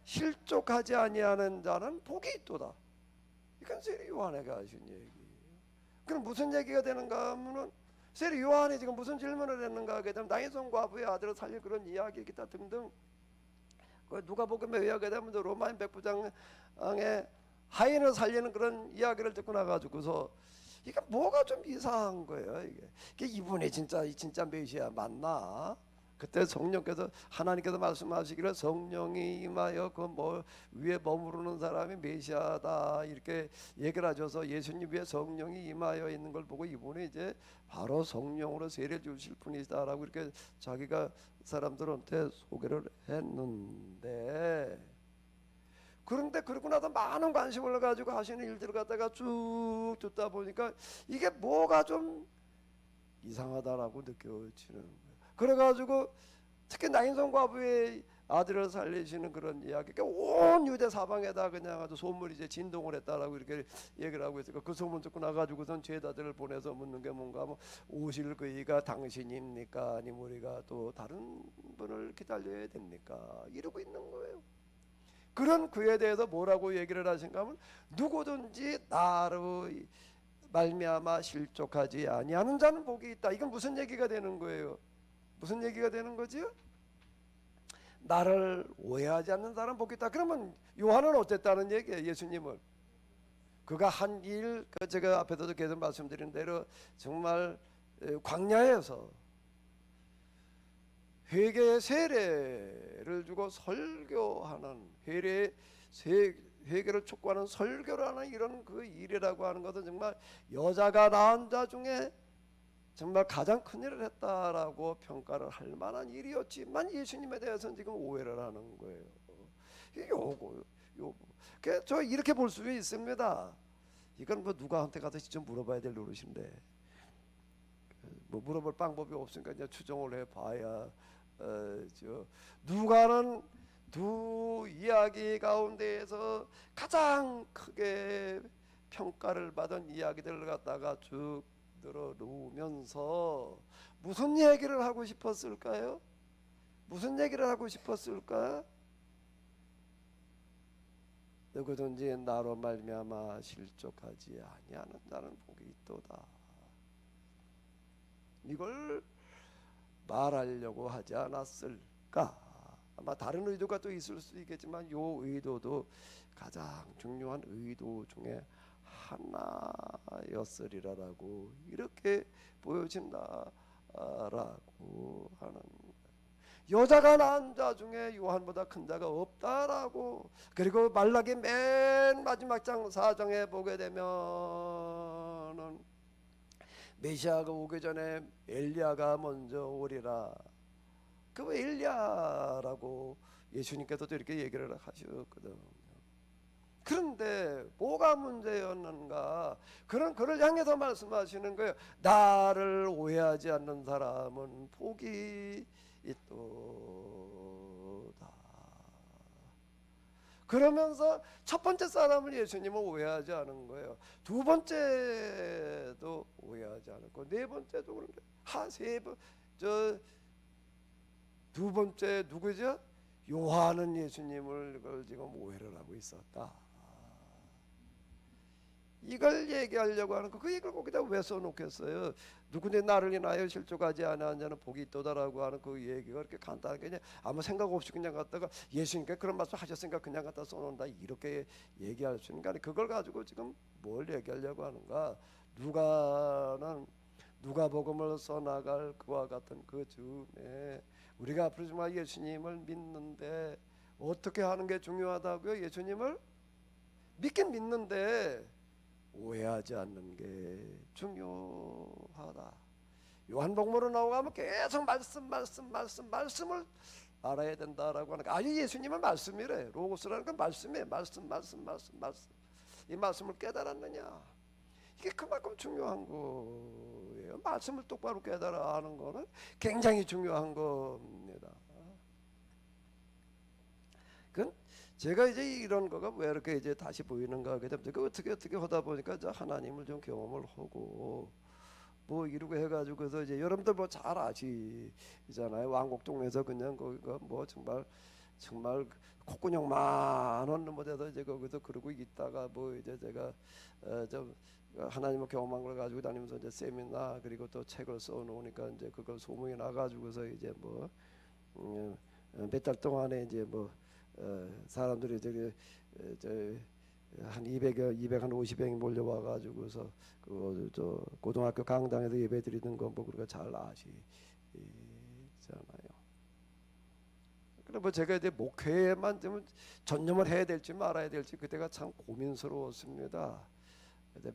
실족하지 아니하는 자는 복이 있도다. 이건 세례 요한에게 하신 얘기예요. 그럼 무슨 얘기가 되는가 하면은 세례 요한이 지금 무슨 질문을 했는가 하게 되면 나인성 과부의 아들을 살릴 그런 이야기 기타 등등 누가복음에 의하게 되면 로마인 백부장의 하인을 살리는 그런 이야기를 듣고 나가지고서 이게 뭐가 좀 이상한 거예요. 이게 이분이 진짜 메시아 맞나? 그때 성령께서 하나님께서 말씀하시기를 성령이 임하여 그 뭐 위에 머무르는 사람이 메시아다 이렇게 얘기를 하셔서 예수님 위에 성령이 임하여 있는 걸 보고 이분이 이제 바로 성령으로 세례 주실 분이다라고 이렇게 자기가 사람들한테 소개를 했는데 그런데 그러고 나서 많은 관심을 가지고 하시는 일들을 갖다가 쭉 듣다 보니까 이게 뭐가 좀 이상하다라고 느껴지는 거예요. 그래가지고 특히 나인성 과부의 아들을 살리시는 그런 이야기, 온 유대 사방에다 그냥 아주 소문이 이제 진동을 했다라고 이렇게 얘기를 하고 있으니까 그 소문 듣고 나가지고선 제자들을 보내서 묻는 게 뭔가 뭐 오실 그이가 당신입니까? 아니면 우리가 또 다른 분을 기다려야 됩니까? 이러고 있는 거예요. 그런 그에 대해서 뭐라고 얘기를 하신가 하면 누구든지 나로 말미암아 실족하지 아니하는 자는 복이 있다. 이건 무슨 얘기가 되는 거예요? 무슨 얘기가 되는 거지요? 나를 오해하지 않는 사람 복이 있다. 그러면 요한은 어땠다는 얘기예요? 예수님은 그가 한 일, 제가 앞에서도 계속 말씀드린 대로 정말 광야에서 회개의 세례를 주고 설교하는 회개를 촉구하는 설교를 하는 이런 그 일이라고 하는 것은 정말 여자가 낳은 자 중에 정말 가장 큰 일을 했다라고 평가를 할 만한 일이었지만 예수님에 대해서는 지금 오해를 하는 거예요. 저 이렇게 볼 수 있습니다. 이건 뭐 누가한테 가서 직접 물어봐야 될 노릇인데 뭐 물어볼 방법이 없으니까 그냥 추정을 해봐야 누가는 두 이야기 가운데에서 가장 크게 평가를 받은 이야기들을 갖다가 쭉 들어놓으면서 무슨 얘기를 하고 싶었을까요? 무슨 얘기를 하고 싶었을까? 누구든지 나로 말미암아 실족하지 아니하는 자는 복이 있도다. 이걸 말하려고 하지 않았을까? 아마 다른 의도가 또 있을 수 있겠지만 이 의도도 가장 중요한 의도 중에 하나였으리라고 이렇게 보여진다라고 하는 거예요. 여자가 낳은 자 중에 요한보다 큰 자가 없다라고. 그리고 말라기 맨 마지막 장 4장에 보게 되면은 메시아가 오기 전에 엘리야가 먼저 오리라. 그 엘리야라고 예수님께서도 이렇게 얘기를 하셨거든요. 그런데 뭐가 문제였는가? 그를 향해서 말씀하시는 거예요. 나를 오해하지 않는 사람은 복이 있도다. 그러면서 첫 번째 사람을 예수님은 오해하지 않은 거예요. 두 번째도 오해하지 않았고 네 번째도 그런데 두 번째 누구죠? 요한은 예수님을 지금 오해를 하고 있었다. 이걸 얘기하려고 하는 거. 그 얘기를 거기다 왜 써놓겠어요? 누구든지 나를 인하여 실족하지 않은 자는 복이 있도다라고 하는 그 얘기가 그렇게 간단하게 그냥 아무 생각 없이 그냥 갖다가 예수님께 그런 말씀 하셨으니까 그냥 갖다 써놓는다 이렇게 얘기할 수 있는 게 아니라 그걸 가지고 지금 뭘 얘기하려고 하는가? 누가복음을 써나갈 그와 같은 그 즈음에 우리가 앞으로 정말 예수님을 믿는데 어떻게 하는 게 중요하다고요? 예수님을 믿긴 믿는데 오해하지 않는 게 중요하다. 요한복음으로 나오면 계속 말씀을 알아야 된다라고 하는 거. 아니 예수님은 말씀이래. 로고스라는 건 말씀이에요. 말씀. 이 말씀을 깨달았느냐? 이게 그만큼 중요한 거예요. 말씀을 똑바로 깨달아 하는 거는 굉장히 중요한 겁니다. 그건 제가 이제 이런 거가 왜 이렇게 이제 다시 보이는가 하게 되면 그 어떻게 하다 보니까 저 하나님을 좀 경험을 하고 뭐 이러고 해가지고서 이제 여러분들 뭐 잘 아시잖아요. 왕곡동에서 그냥 거기가 뭐 정말 콧구녕만한 놈에서 이제 거기서 그러고 있다가 뭐 이제 제가 좀 하나님을 경험한 걸 가지고 다니면서 이제 세미나 그리고 또 책을 써 놓으니까 이제 그걸 소문이 나가지고서 이제 뭐 몇 달 동안에 이제 뭐 사람들이 저기 한 250명이 몰려와 가지고서 저 고등학교 강당에서 예배드리는 거 뭐 그거 잘 아시잖아요. 그래 뭐 제가 이제 목회에만 좀 전념을 해야 될지 말아야 될지 그때가 참 고민스러웠습니다.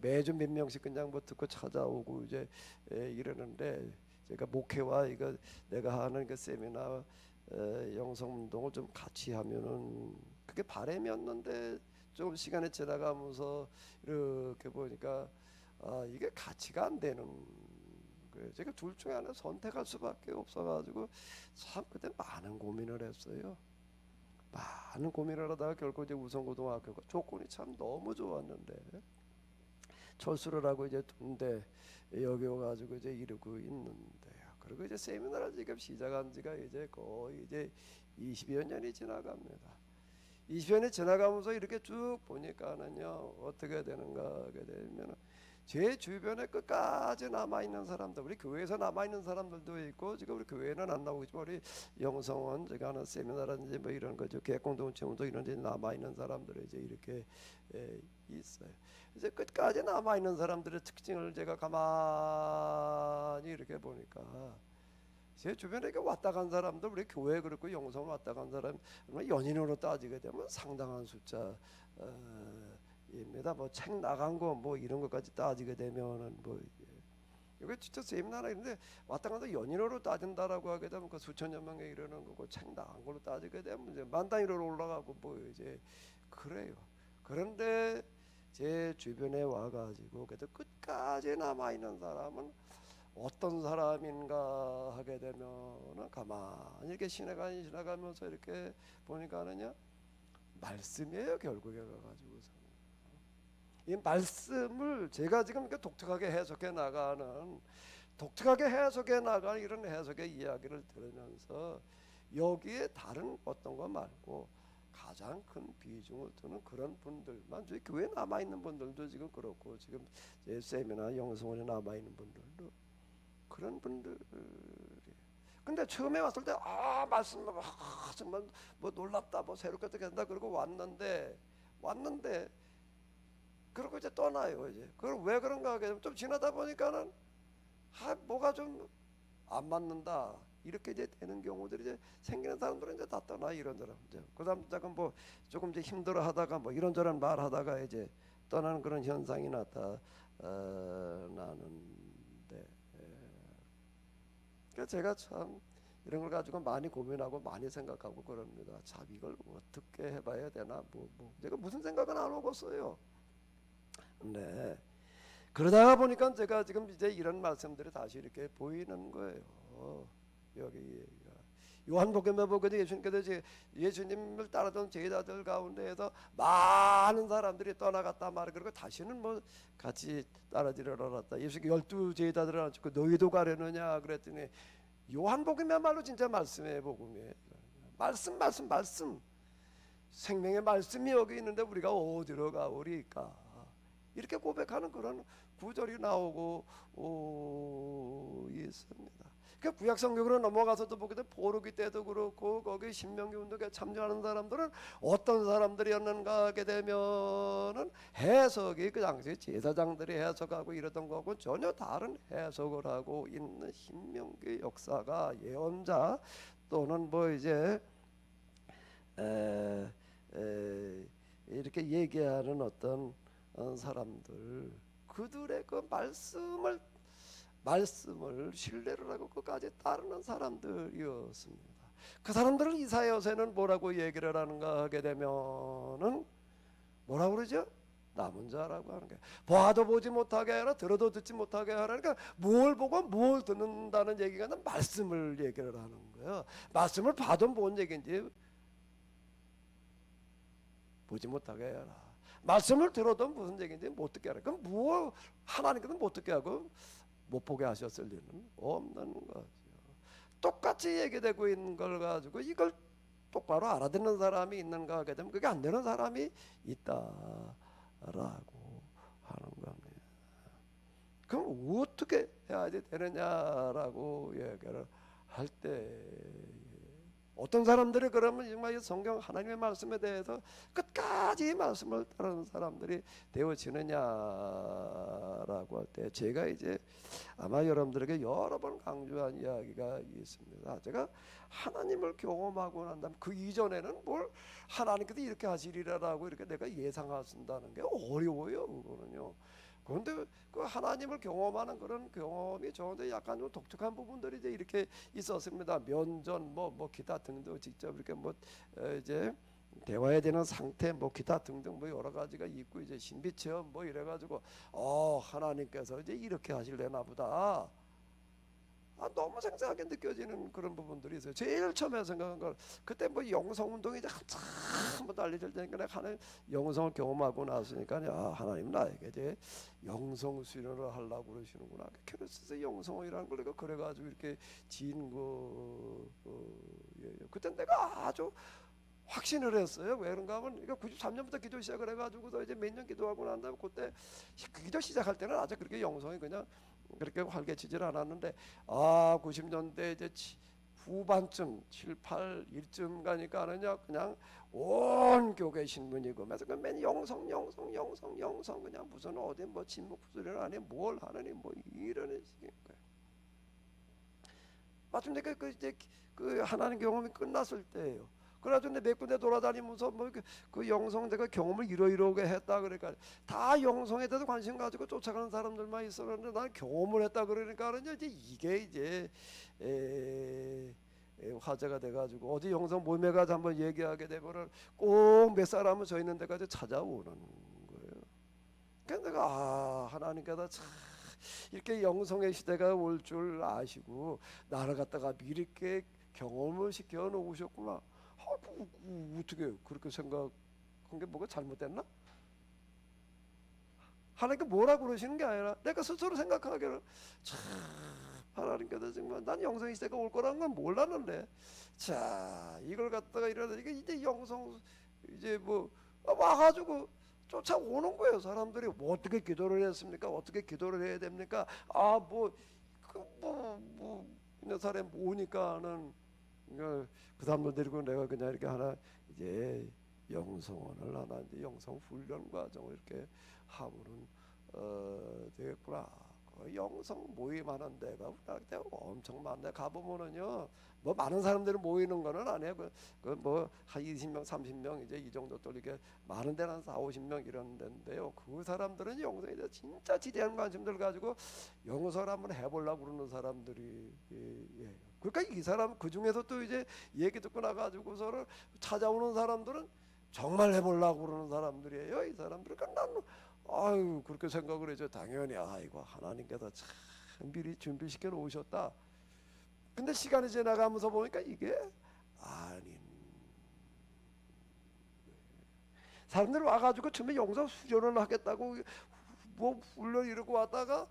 매주 몇 명씩 그냥 뭐 듣고 찾아오고 이제 이러는데 제가 목회와 이거 내가 하는 그 세미나 영성 운동을 좀 같이 하면은 그게 바람이었는데 조금 시간이 지나가면서 이렇게 보니까 이게 가치가 안 되는 거예요. 제가 둘 중에 하나 선택할 수밖에 없어가지고 참 그때 많은 고민을 했어요. 많은 고민을 하다가 결국 이제 우성고등학교가 조건이 참 너무 좋았는데 철수를 하고 이제 군대 여기 와가지고 이제 이러고 있는데요. 그리고 이제 세미나를 지금 시작한 지가 이제 거의 이제 20여 년이 지나갑니다. 20여 년이 지나가면서 이렇게 쭉 보니까는요 어떻게 되는가 하게 되면 제 주변에 끝까지 남아있는 사람들, 우리 교회에서 남아있는 사람들도 있고 지금 우리 교회는 안 나오고 있지만 우리 영성원 제가 하는 세미나라든지 뭐 이런 거죠 계획공동체운도 이런 데 남아있는 사람들이 이제 이렇게 있어요. 이제 끝까지 남아있는 사람들의 특징을 제가 가만히 이렇게 보니까 제 주변에 왔다 간 사람들 우리 교회 그렇고 영성 왔다 간 사람 연인으로 따지게 되면 상당한 숫자입니다. 뭐 책 나간 거 뭐 이런 것까지 따지게 되면은 뭐 이게 진짜 세미나라 있는데 왔다 갔다 연인으로 따진다라고 하게 되면 그 수천여 명에 이르는 거고 책 나간 걸로 따지게 되면 이제 만 단위로 올라가고 뭐 이제 그래요. 그런데 제 주변에 와가지고 그래도 끝까지 남아 있는 사람은 어떤 사람인가 하게 되면은 가만히 이렇게 지나가면서 이렇게 보니까는요 말씀이에요. 결국에 가가지고서 이 말씀을 제가 지금 이렇게 독특하게 해석해 나가는 이런 해석의 이야기를 들으면서 여기에 다른 어떤 거 말고 가장 큰 비중을 두는 그런 분들만 저희 교회에 남아 있는 분들도 지금 그렇고 지금 제 세미나 영성원에 남아 있는 분들도 그런 분들이. 근데 처음에 왔을 때 말씀 정말 뭐 놀랍다 뭐 새롭게 어떻게 한다 그러고 왔는데 그러고 이제 떠나요. 이제 그걸 왜 그런가 하게 되면 좀 지나다 보니까는 뭐가 좀 안 맞는다 이렇게 이제 되는 경우들이 이제 생기는 사람들은 이제 다 떠나 이런 사람 이제 그다음 잠깐 뭐 조금 이제 힘들어하다가 뭐 이런저런 말하다가 이제 떠나는 그런 현상이 나타나는데 그러니까 제가 참 이런 걸 가지고 많이 고민하고 많이 생각하고 그럽니다. 참 이걸 어떻게 해봐야 되나 뭐 제가 무슨 생각은 안 하겠어요. 네. 그러다가 보니까 제가 지금 이제 이런 말씀들이 다시 이렇게 보이는 거예요. 여기 요한복음에 보거든 예수님께서 예수님을 따르던 제자들 가운데에서 많은 사람들이 떠나갔다 말을 그러고 다시는 뭐 같이 따라지를 않았다. 예수님께 12 제자들을 앉히고 너희도 가려느냐 그랬더니 요한복음이야말로 진짜 말씀의 복음이에요. 말씀 생명의 말씀이 여기 있는데 우리가 어디로 가오리까? 이렇게 고백하는 그런 구절이 나오고 있습니다. 그 구약 성경으로 넘어가서도 보게 되면 포로기 때도 그렇고 거기 신명기 운동에 참여하는 사람들은 어떤 사람들이었는가 하게 되면은 해석이 그 당시 제사장들이 해석하고 이러던 거하고 전혀 다른 해석을 하고 있는 신명기 역사가 예언자 또는 뭐 이제 이렇게 얘기하는 어떤 사람들 그들의 그 말씀을 신뢰를 하고 끝까지 따르는 사람들이었습니다. 그 사람들은 이사야서에는 뭐라고 얘기를 하는가 하게 되면은 뭐라고 그러죠? 남은 자라고 하는 게 봐도 보지 못하게 하라 들어도 듣지 못하게 하라. 그러니까 뭘 보고 뭘 듣는다는 얘기가 아니라 말씀을 얘기를 하는 거예요. 말씀을 봐도 뭔 얘기인지 보지 못하게 하라. 말씀을 들어도 무슨 얘기인지 못 듣게 하라. 그럼 뭐 하나님께서 못 듣게 하고 못 보게 하셨을 리는 없는 거죠. 똑같이 얘기되고 있는 걸 가지고 이걸 똑바로 알아듣는 사람이 있는가 하게 되면 그게 안 되는 사람이 있다라고 하는 겁니다. 그럼 어떻게 해야지 되느냐라고 얘기를 할 때 어떤 사람들이 그러면 정말 이 성경 하나님의 말씀에 대해서 끝까지 말씀을 따르는 사람들이 되어지느냐라고 할 때 제가 이제 아마 여러분들에게 여러 번 강조한 이야기가 있습니다. 제가 하나님을 경험하고 난 다음 그 이전에는 뭘 하나님께서 이렇게 하시리라고 이렇게 내가 예상하신다는 게 어려워요. 그거는요. 그런데 그 하나님을 경험하는 그런 경험이 저한테 약간 좀 독특한 부분들이 이제 이렇게 있었습니다. 면전 뭐 기타 등등 직접 이렇게 뭐 이제 대화해야 되는 상태 뭐 기타 등등 뭐 여러 가지가 있고 이제 신비 체험 뭐 이래가지고 하나님께서 이제 이렇게 하실래나 보다. 너무 생생하게 느껴지는 그런 부분들이 있어요. 제일 처음에 생각한 건 그때 뭐 영성 운동이 이제 한참 달리질 때니까 내가 하나님 영성을 경험하고 나서니까 하나님 나에게 이제 영성 수련을 하려고 그러시는구나. 케르스의 영성이라는 걸 내가 그래가지고 이렇게 지은 거예요. 그때 내가 아주 확신을 했어요. 왜 그런가 하면 93년부터 기도 시작을 해가지고서 이제 몇 년 기도하고 난 다음에 그때 기도 시작할 때는 아직 그렇게 영성이 그냥 그렇게 활개치질 않았는데 90년대 이제 후반쯤 7, 8, 1쯤 가니까 그냥 온 교회 신문이 그러면서 맨 영성 그냥 무슨 어디 뭐 진목 수련 안에 뭘 하느니 뭐 이런 식인 거예요. 마침 내가 그 하나님 경험이 끝났을 때예요. 그래가지고 몇 군데 돌아다니면서 뭐 그 영성 내가 경험을 이러이러게 했다 그러니까 다 영성에 대해서 관심 가지고 쫓아가는 사람들만 있었는데 난 경험을 했다 그러니까 이제 이게 이제 화제가 돼가지고 어디 영성 모임에 가서 한번 얘기하게 되면은 꼭 몇 사람은 저 있는 데까지 찾아오는 거예요. 그러니까 내가 하나님께서 참 이렇게 영성의 시대가 올 줄 아시고 나를 갖다가 미리 이렇게 경험을 시켜 놓으셨구나. 어떻게 그렇게 생각한 게 뭐가 잘못됐나? 하나님께 뭐라 그러시는 게 아니라 내가 스스로 생각하기를 참 하나님께서 정말 난 영성 시대가 올 거라는 건 몰랐는데 자 이걸 갖다가 이러다 이게 이제 영성 이제 뭐 와가지고 쫓아오는 거예요. 사람들이 뭐 어떻게 기도를 했습니까? 어떻게 기도를 해야 됩니까? 몇 사람이 모으니까는 그 사람들 데리고 내가 그냥 이렇게 하나 이제 영성원을 하나 이제 영성 훈련 과정을 이렇게 하고는 되겠구나. 그 영성 모임하는 데가 우리나라 엄청 많네. 가보면은요 뭐 많은 사람들이 모이는 거는 아니에요. 뭐 한 20명 30명 이제 이 정도 또 이렇게 많은 데는 한 4, 50명 이런 데인데요. 그 사람들은 영성에 대해서 진짜 지대한 관심들 가지고 영성을 한번 해보려고 그러는 사람들이 그러니까 이 사람 그 중에서 또 이제 얘기 듣고 나가지고서는 찾아오는 사람들은 정말 해보려고 그러는 사람들이에요. 이 사람들은 난 그렇게 생각을 해죠. 당연히 이거 하나님께서 참 미리 준비시켜 놓으셨다. 근데 시간이 지나가면서 보니까 이게 아닌 사람들이 와가지고 처음에 영성 수련을 하겠다고 뭐 훈련 이러고 왔다가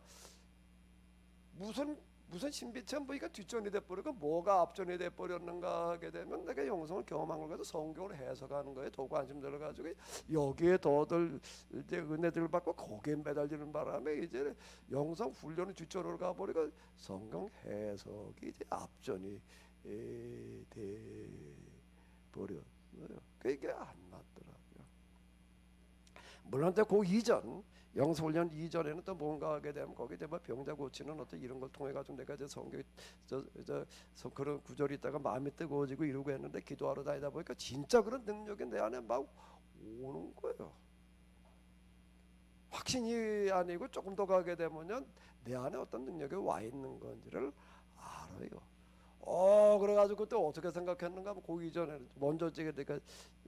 무슨 무슨 신비처럼 보니까 뒷전이 돼버리고 뭐가 앞전이 돼버렸는가 하게 되면 내가 영성을 경험한 걸 가지고 성경을 해석하는 거에 더 관심 들어가지고 여기에 더들 이제 은혜들을 받고 거기에 매달리는 바람에 이제 영성 훈련이 뒷전으로 가버리고 성경 해석이 이제 앞전이 돼 버렸어요. 그게 안 맞더라고요. 물론 그 이전 영성훈련 이전에는 또 뭔가 하게 되면 거기 이제 뭐 병자 고치는 어떤 이런 걸 통해 가지고 내가 이제 성경 그런 구절이 있다가 마음이 뜨거워지고 이러고 했는데 기도하러 다니다 보니까 진짜 그런 능력이 내 안에 막 오는 거예요. 확신이 아니고 조금 더 가게 되면은 내 안에 어떤 능력이 와 있는 건지를 알아요. 그래가지고 또 어떻게 생각했는가 하면 그 이전에 먼저 내가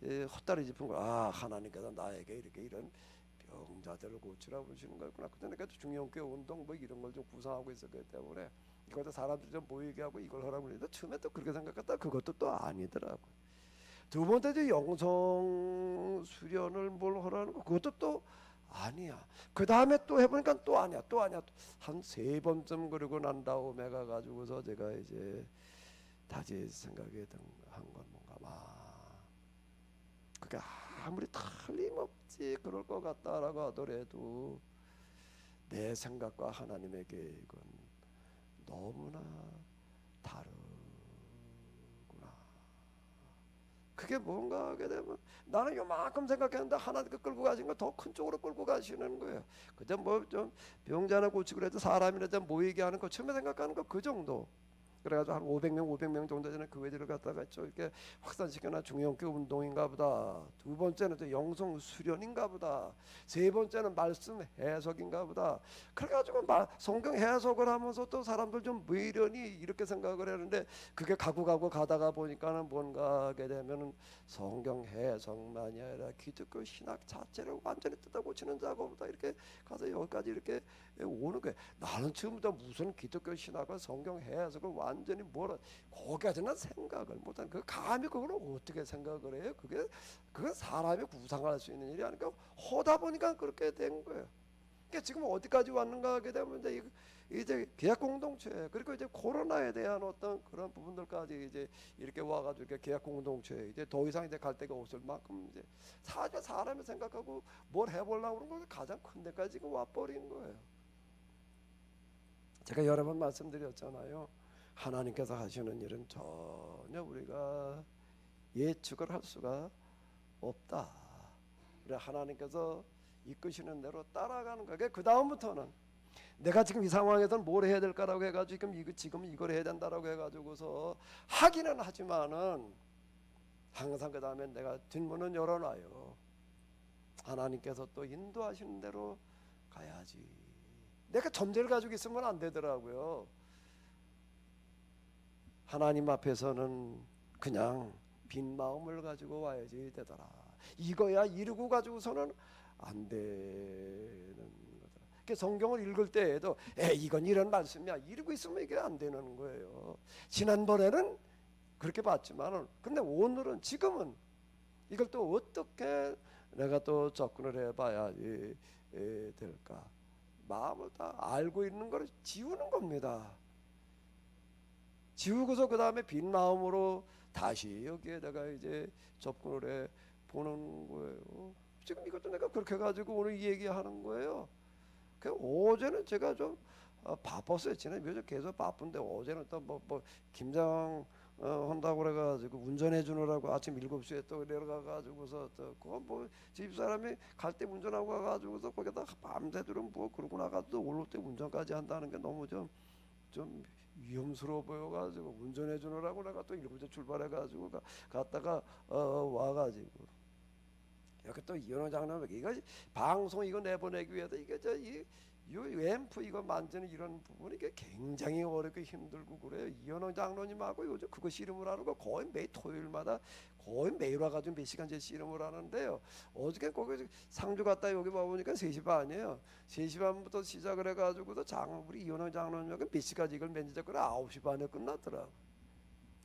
헛다리 짚은 거야. 하나님께서 나에게 이렇게 이런 병자들을 고치라고 그러시는 거였구나. 그때 내가 중형교회 운동 뭐 이런 걸 좀 구상하고 있었기 때문에 이것도 사람들 좀 모이게 하고 이걸 하라고 그랬는데 처음에 또 그렇게 생각했다. 그것도 또 아니더라고. 두 번째 이제 영성 수련을 뭘 하라는 거 그것도 또 아니야. 그 다음에 또 해보니까 또 아니야. 한 3번쯤 그러고 난 다음에 가가지고서 제가 이제 다시 생각이 한 건 뭔가 그게 아무리 틀림없지 그럴 것 같다라고 하더라도 내 생각과 하나님의 계획은 너무나 다르구나. 그게 뭔가 하게 되면 나는 요만큼 생각했는데 하나님께 끌고 가신 거 더 큰 쪽으로 끌고 가시는 거예요. 그저 뭐 좀 병자나 고치고 그래도 사람이나 좀 모이게 하는 거 처음에 생각하는 거 그 정도. 그래가지고 한 500명 정도 되는 교회들을 갖다가 이렇게 확산시켜나 중형교 운동인가 보다. 두 번째는 또 영성 수련인가 보다. 세 번째는 말씀 해석인가 보다. 그래가지고 성경 해석을 하면서 또 사람들 좀 미련히 이렇게 생각을 했는데 그게 가고 가다가 보니까는 뭔가 하게 되면은 성경 해석만이 아니라 기독교 신학 자체를 완전히 뜯어 고치는 작업보다 이렇게 가서 여기까지 이렇게 오는 거예요. 나는 처음부터 무슨 기독교 신학과 성경 해석을 완전히 거기까지는 생각을 못한 그 감히 그걸 어떻게 생각을 해요? 그건 사람이 구상할 수 있는 일이 아니까 하다 보니까 그렇게 된 거예요. 그러니까 지금 어디까지 왔는가 하게 되면 이제 계약 공동체 그리고 이제 코로나에 대한 어떤 그런 부분들까지 이제 이렇게 와가지고 이렇게 계약 공동체 이제 더 이상 이제 갈 데가 없을 만큼 이제 사람이 생각하고 뭘 해보려고 그런 거 가장 큰 데까지 지금 와버린 거예요. 제가 여러 번 말씀드렸잖아요. 하나님께서 하시는 일은 전혀 우리가 예측을 할 수가 없다. 우리 하나님께서 이끄시는 대로 따라가는 거예요. 그 다음부터는 내가 지금 이 상황에서는 뭘 해야 될까라고 해가지고 지금 이걸 해야 된다라고 해가지고서 하기는 하지만은 항상 그 다음에 내가 뒷문은 열어놔요. 하나님께서 또 인도하시는 대로 가야지. 내가 점재를 가지고 있으면 안 되더라고요. 하나님 앞에서는 그냥 빈 마음을 가지고 와야지 되더라. 이거야 이루고 가지고서는 안 되는 거더라. 그 성경을 읽을 때에도 이건 이런 말씀이야 이러고 있으면 이게 안 되는 거예요. 지난번에는 그렇게 봤지만 근데 오늘은 지금은 이걸 또 어떻게 내가 또 접근을 해봐야 될까? 마음을 다 알고 있는 걸 지우는 겁니다. 지우고서 그 다음에 빈 마음으로 다시 여기에다가 이제 접근을 해 보는 거예요. 지금 이것도 내가 그렇게 해가지고 오늘 이 얘기하는 거예요. 그 어제는 제가 좀 바빴어요. 지난 며칠 계속 바쁜데 어제는 또 뭐 김장 한다고 그래가지고 운전해 주느라고 아침 7시에 또 내려가가지고서 또 그거 뭐 집사람이 갈 때 운전하고 가가지고서 거기다 밤새도록 뭐 그러고 나가도 올 때 운전까지 한다는 게 너무 좀 위험스러워 보여가지고 운전해 주느라고 내가 또 7시에 출발해가지고 갔다가 와가지고 여기 또 이현호 장로님 이거 방송 이거 내보내기 위해서 이게 이 앰프 이거 만드는 이런 부분이 이게 굉장히 어렵고 힘들고 그래요. 이현호 장로님하고 요즘 그거 씨름을 하는 거 거의 매일 토요일마다 거의 매일 와가지고 몇 시간째 씨름을 하는데요. 어저께 거기 상주 갔다 여기 와보니까 3시 반이에요. 3시 반부터 시작을 해가지고도 우리 이현호 장로님하고 몇 시까지 이걸 맨지 잡고 9시 반에 끝났더라.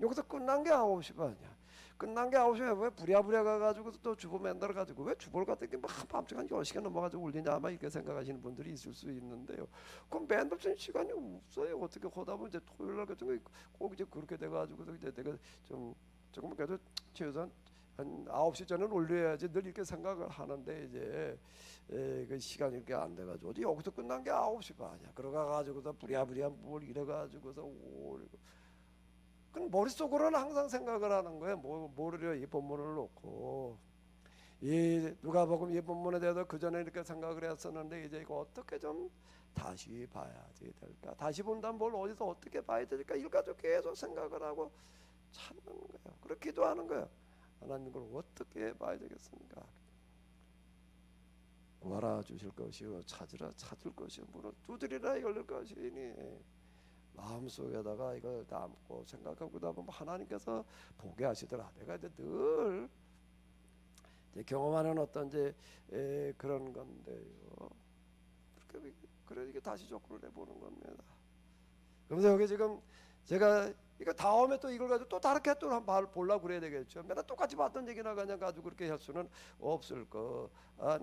여기서 끝난 게 9시 반이야. 끝난 게 9시에 왜 부랴부랴 가가지고 또 주보 만들어 가지고 왜 주보를 갖다 이렇게 막 밤새 한 10시간 넘어가지고 올리냐 아마 이렇게 생각하시는 분들이 있을 수 있는데요. 그럼 맨날 시간이 없어요. 어떻게 하다 보면 이제 토요일 날 같은 거꼭 이제 그렇게 돼가지고 이제 내가 좀 조금 그래도 최소한 한 9시 전에 올려야지 늘 이렇게 생각을 하는데 이제 그 시간이 이렇게 안 돼가지고 어디 여기서 끝난 게 9시 반이야. 그러가지고서 부랴부랴 뭘 이래가지고서 오리고 그럼 머릿속으로는 항상 생각을 하는 거예요. 뭐를 이 본문을 놓고 이 누가복음 이 본문에 대해서 그 전에 이렇게 생각을 했었는데 이제 이거 어떻게 좀 다시 봐야지 될까? 다시 본다면 뭘 어디서 어떻게 봐야 될까? 일가족 계속 생각을 하고 찾는 거예요. 그렇게 기도하는 거예요. 하나님 걸 어떻게 봐야 되겠습니까? 구하라 주실 것이요 찾으라 찾을 것이요 문을 두드리라 열릴 것이니 마음속에다가 이걸 담고 생각하고 그러다 보면 하나님께서 보게 하시더라. 내가 이제 늘 이제 경험하는 어떤 이제 그런 건데요. 그렇게 다시 접근을 해보는 겁니다. 그래서 여기 지금 제가 이거 다음에 또 이걸 가지고 또 다르게 또 한번 보려고 그래야 되겠죠. 맨날 똑같이 봤던 얘기나 그냥 가지고 그렇게 할 수는 없을 거.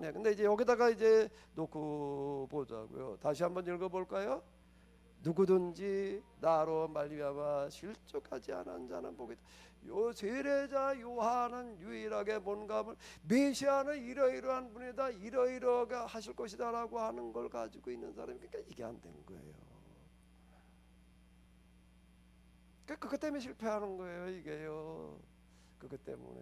네. 근데 이제 여기다가 이제 놓고 보자고요. 다시 한번 읽어볼까요? 누구든지 나로 말미암아 실족하지 않은 자는 복이다. 요 세례자 요한은 유일하게 뭔가를 메시아는 이러이러한 분이다 이러이러하게 하실 것이다라고 하는 걸 가지고 있는 사람이 그러니까 이게 안 된 거예요. 그것 때문에 실패하는 거예요. 이게요. 그것 때문에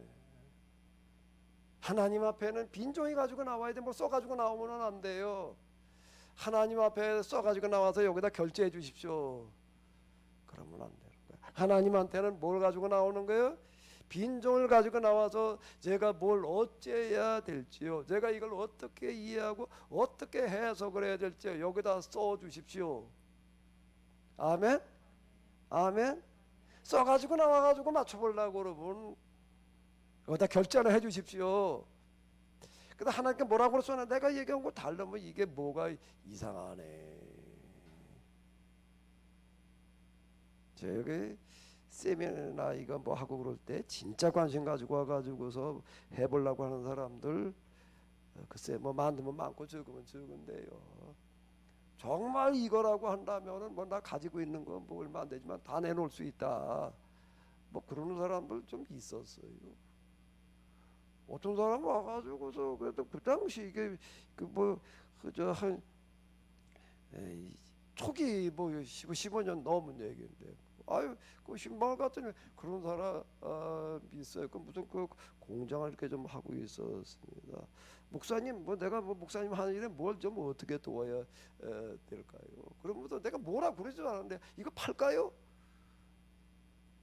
하나님 앞에는 빈종이 가지고 나와야 돼. 뭐 써가지고 나오면 안 돼요. 하나님 앞에 써가지고 나와서 여기다 결제해 주십시오. 그러면 안 되는 거예요. 하나님한테는 뭘 가지고 나오는 거예요? 빈종을 가지고 나와서 제가 뭘 어째야 될지요. 제가 이걸 어떻게 이해하고 어떻게 해석을 해야 될지요. 여기다 써 주십시오. 아멘? 아멘? 써가지고 나와가지고 맞춰보려고 그러면 여기다 결제를 해 주십시오. 근데 하나님께 뭐라고 써나 내가 얘기한 거 다르면 이게 뭐가 이상하네. 저기 세미나 이거 뭐 하고 그럴 때 진짜 관심 가지고 와가지고서 해보려고 하는 사람들 글쎄 뭐 많으면 많고 적으면 적은데요. 정말 이거라고 한다면은 뭐 나 가지고 있는 거 뭐 얼마 안 되지만 다 내놓을 수 있다. 뭐 그러는 사람들 좀 있었어요. 어떤 사람 와가지고서 그래도 그 당시 이게 그 뭐 그저 한 초기 뭐 15년 넘은 얘기인데 아유 그 신발 같은 그런 사람 있어요. 그 무슨 그 공장을 이렇게 좀 하고 있었습니다. 목사님 뭐 내가 뭐 목사님 하는 일에 뭘 좀 어떻게 도와야 될까요? 그러면서 내가 뭐라 그러지 않았는데 이거 팔까요?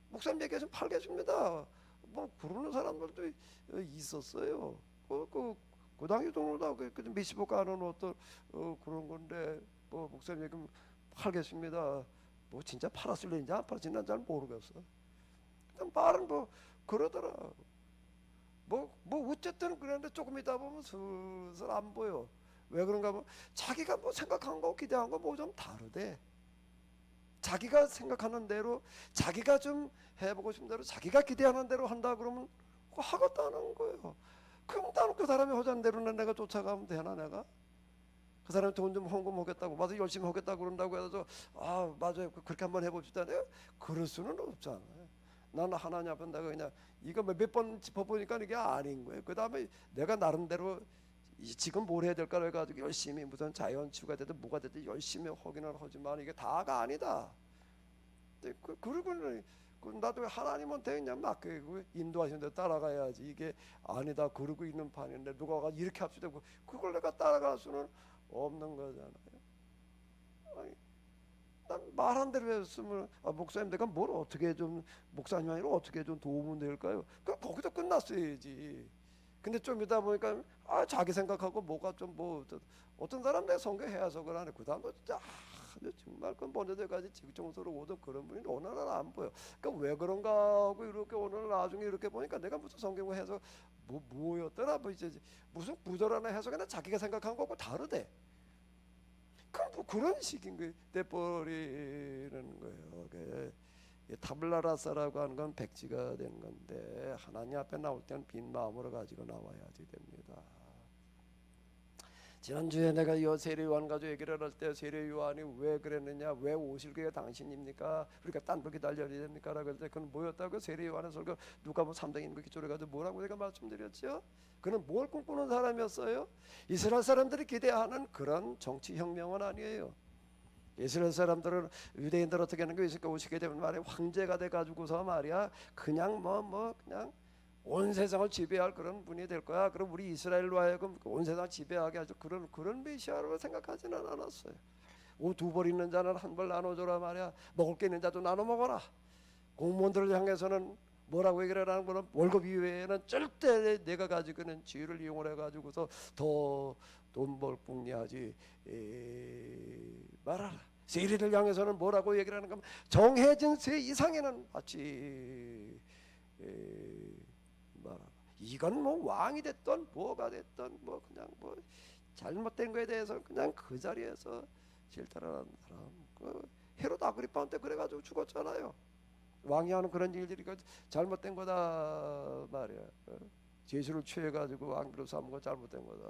목사님 얘기해서 팔겠습니다. 뭐 그러는 사람들도 있었어요. 그 당시 돈으로 다 몇십억 가는 어떤 그런 건데 뭐 목사님 얘기하면 팔겠습니다. 뭐 진짜 팔았을는지 안 팔았을는지 잘 모르겠어. 일단 말은 뭐 그러더라. 뭐 어쨌든 그런데 조금 있다 보면 슬슬 안 보여. 왜 그런가 하면 자기가 뭐 생각한 거 기대한 거 뭐 좀 다르대. 자기가 생각하는 대로 자기가 좀 해보고 싶은 대로 자기가 기대하는 대로 한다 그러면 그거 하겠다는 거예요. 그럼 나는 그 사람이 하자는 대로는 내가 쫓아가면 되나 내가? 그 사람이 돈 좀 헌금하겠다고 맞아 열심히 하겠다고 그런다고 해서 아 맞아요 그렇게 한번 해봅시다. 내가 그럴 수는 없잖아요. 나는 하나님 앞에 내가 그냥 이거 몇 번 짚어보니까 이게 아닌 거예요. 그 다음에 내가 나름대로 지금 뭘 해야 될까 해가지고 열심히 무슨 자연치유가 되든 뭐가 되든 열심히 하기는 하지만 이게 다가 아니다. 그리고 나도 하나님한테 그냥 맡기고 인도하시는 대로 따라가야지 이게 아니다 그러고 있는 판인데 누가 가 이렇게 합시다 그걸 내가 따라갈 수는 없는 거잖아요. 아니, 난 말한 대로 했으면 목사님 내가 뭘 어떻게 좀 목사님 아니라 어떻게 좀 도움이 될까요? 그 거기서 끝났어야지. 근데 좀 이따 보니까 자기 생각하고 뭐가 좀 뭐 어떤 사람 내 성경 해석을 하네. 그 다음도 진짜 정말 그 번제대까지 직종서로 오던 그런 분이 오늘은 안 보여. 그러니까 왜 그런가 하고 이렇게 오늘 나중에 이렇게 보니까 내가 무슨 성경 해석 뭐였더라 뭐 이제 무슨 구절하나 해석이나 자기가 생각한 거고 다르대. 그럼 뭐 그런 식인 거 돼버리는 거예요. 이 타블라라사라고 하는 건 백지가 되는 건데 하나님 앞에 나올 때는 빈 마음으로 가지고 나와야지 됩니다. 지난주에 내가 이 세례요한 가지고 얘기를 할 때 세례요한이 왜 그랬느냐, 왜 오실 그게 당신입니까? 그러니까 딴 분 기다려야 됩니까? 라고 할 때 그건 뭐였다고? 세례요한의 설교 누가복음 3장인 그 기초를 가지고 뭐라고 제가 말씀드렸죠? 그는 뭘 꿈꾸는 사람이었어요? 이스라엘 사람들이 기대하는 그런 정치혁명은 아니에요. 이스라엘 사람들은 유대인들 어떻게 하는 거 있을까? 오시게 되면 말이야 황제가 돼 가지고서 말이야 그냥 그냥 온 세상을 지배할 그런 분이 될 거야. 그럼 우리 이스라엘로 하여금 온 세상 지배하게 하죠. 그런 메시아로 생각하지는 않았어요. 옷 두 벌 있는 자는 한 벌 나눠줘라 말이야. 먹을 게 있는 자도 나눠 먹어라. 공무원들을 향해서는 뭐라고 얘기를 하는 거는 월급 이외에는 절대 내가 가지고 있는 지위를 이용을 해가지고서 더 돈 벌 궁리하지 말아라. 세리를 향해서는 뭐라고 얘기를 하는 가 정해진 세 이상에는 받지 말아라. 이건 뭐 왕이 됐던 뭐가 됐던 뭐 그냥 뭐 잘못된 거에 대해서 그냥 그 자리에서 질타하는 사람. 그 헤롯 아그리파한테 그래가지고 죽었잖아요. 왕이 하는 그런 일들이 잘못된 거다 말이야. 제수를 취해가지고 왕비로 삼은 거 잘못된 거다.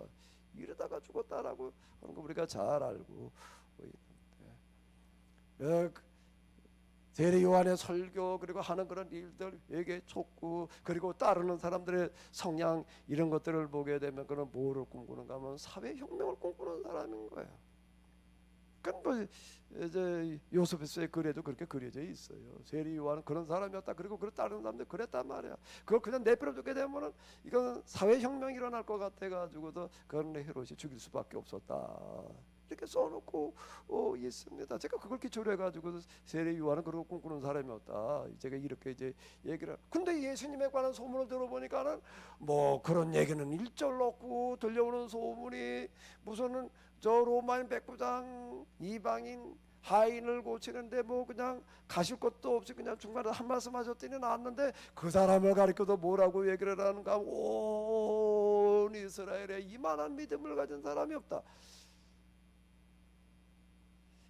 이러다가 죽었다라고 하는 거 우리가 잘 알고 있는데 세례 요한의 설교 그리고 하는 그런 일들 에게 촉구 그리고 따르는 사람들의 성향 이런 것들을 보게 되면 그는 뭐를 꿈꾸는가 하면 사회혁명을 꿈꾸는 사람인 거예요. 그러니까 뭐 이제 요세푸스의 글에도 그렇게 그려져 있어요. 세례 요한은 그런 사람이었다. 그리고 그 다른 사람들 그랬단 말이야. 그걸 그냥 내버려두게 되면은 이건 사회혁명이 일어날 것 같아가지고도 그런 헤롯이 죽일 수밖에 없었다. 이렇게 써놓고 있습니다. 제가 그걸 기초로 해가지고 세례 요한은 그런 거 꿈꾸는 사람이었다. 제가 이렇게 이제 얘기를. 근데 예수님에 관한 소문을 들어보니까는 뭐 그런 얘기는 일절로 없고 들려오는 소문이 무슨 저 로마인 백부장 이방인 하인을 고치는데 뭐 그냥 가실 것도 없이 그냥 중간에 한 말씀 하셨더니 나왔는데 그 사람을 가리켜도 뭐라고 얘기를 하는가? 온 이스라엘에 이만한 믿음을 가진 사람이 없다.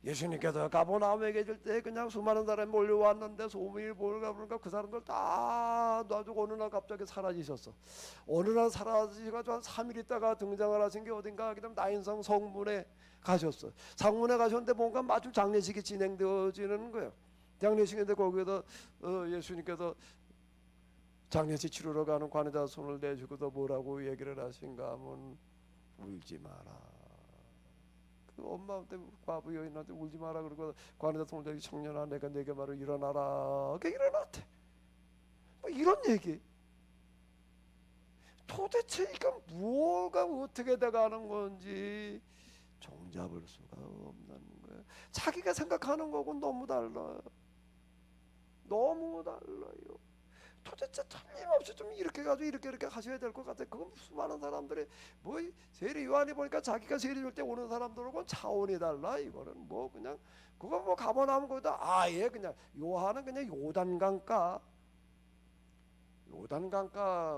예수님께서 가버나움에 계실 때 그냥 수많은 사람이 몰려왔는데 소문이 뭘까 그러니까 그 사람들 다 놔두고 어느 날 갑자기 사라지셨어. 어느 날 사라지가지고 한 3일 있다가 등장을 하신 게 어딘가 하게 되면 나인성 성문에 가셨어. 성문에 가셨는데 뭔가 마침 장례식이 진행되어지는 거예요. 장례식인데 거기에다 예수님께서 장례식 치르러 가는 관에다 손을 대주고도 뭐라고 얘기를 하신가 하면 울지 마라. 그 엄마한테 과부 여인한테 울지 마라 그러고 관에다 손을 대고 청년아 내가 네게 말을 일어나라. 그 일어났대. 뭐 이런 얘기. 도대체 이건 뭐가 어떻게 돼가는 건지 종잡을 수가 없는 거예요. 자기가 생각하는 거고 너무 달라요. 너무 달라요. 도대체 틀림없이 좀 이렇게 가지고 이렇게 하셔야 될 것 같아요. 그건 수많은 사람들이 뭐 세례 요한이 보니까 자기가 세례 줄 때 오는 사람들하고는 차원이 달라. 이거는 뭐 그냥 그거 뭐 가버나면 거기다 아예 그냥 요한은 그냥 요단강가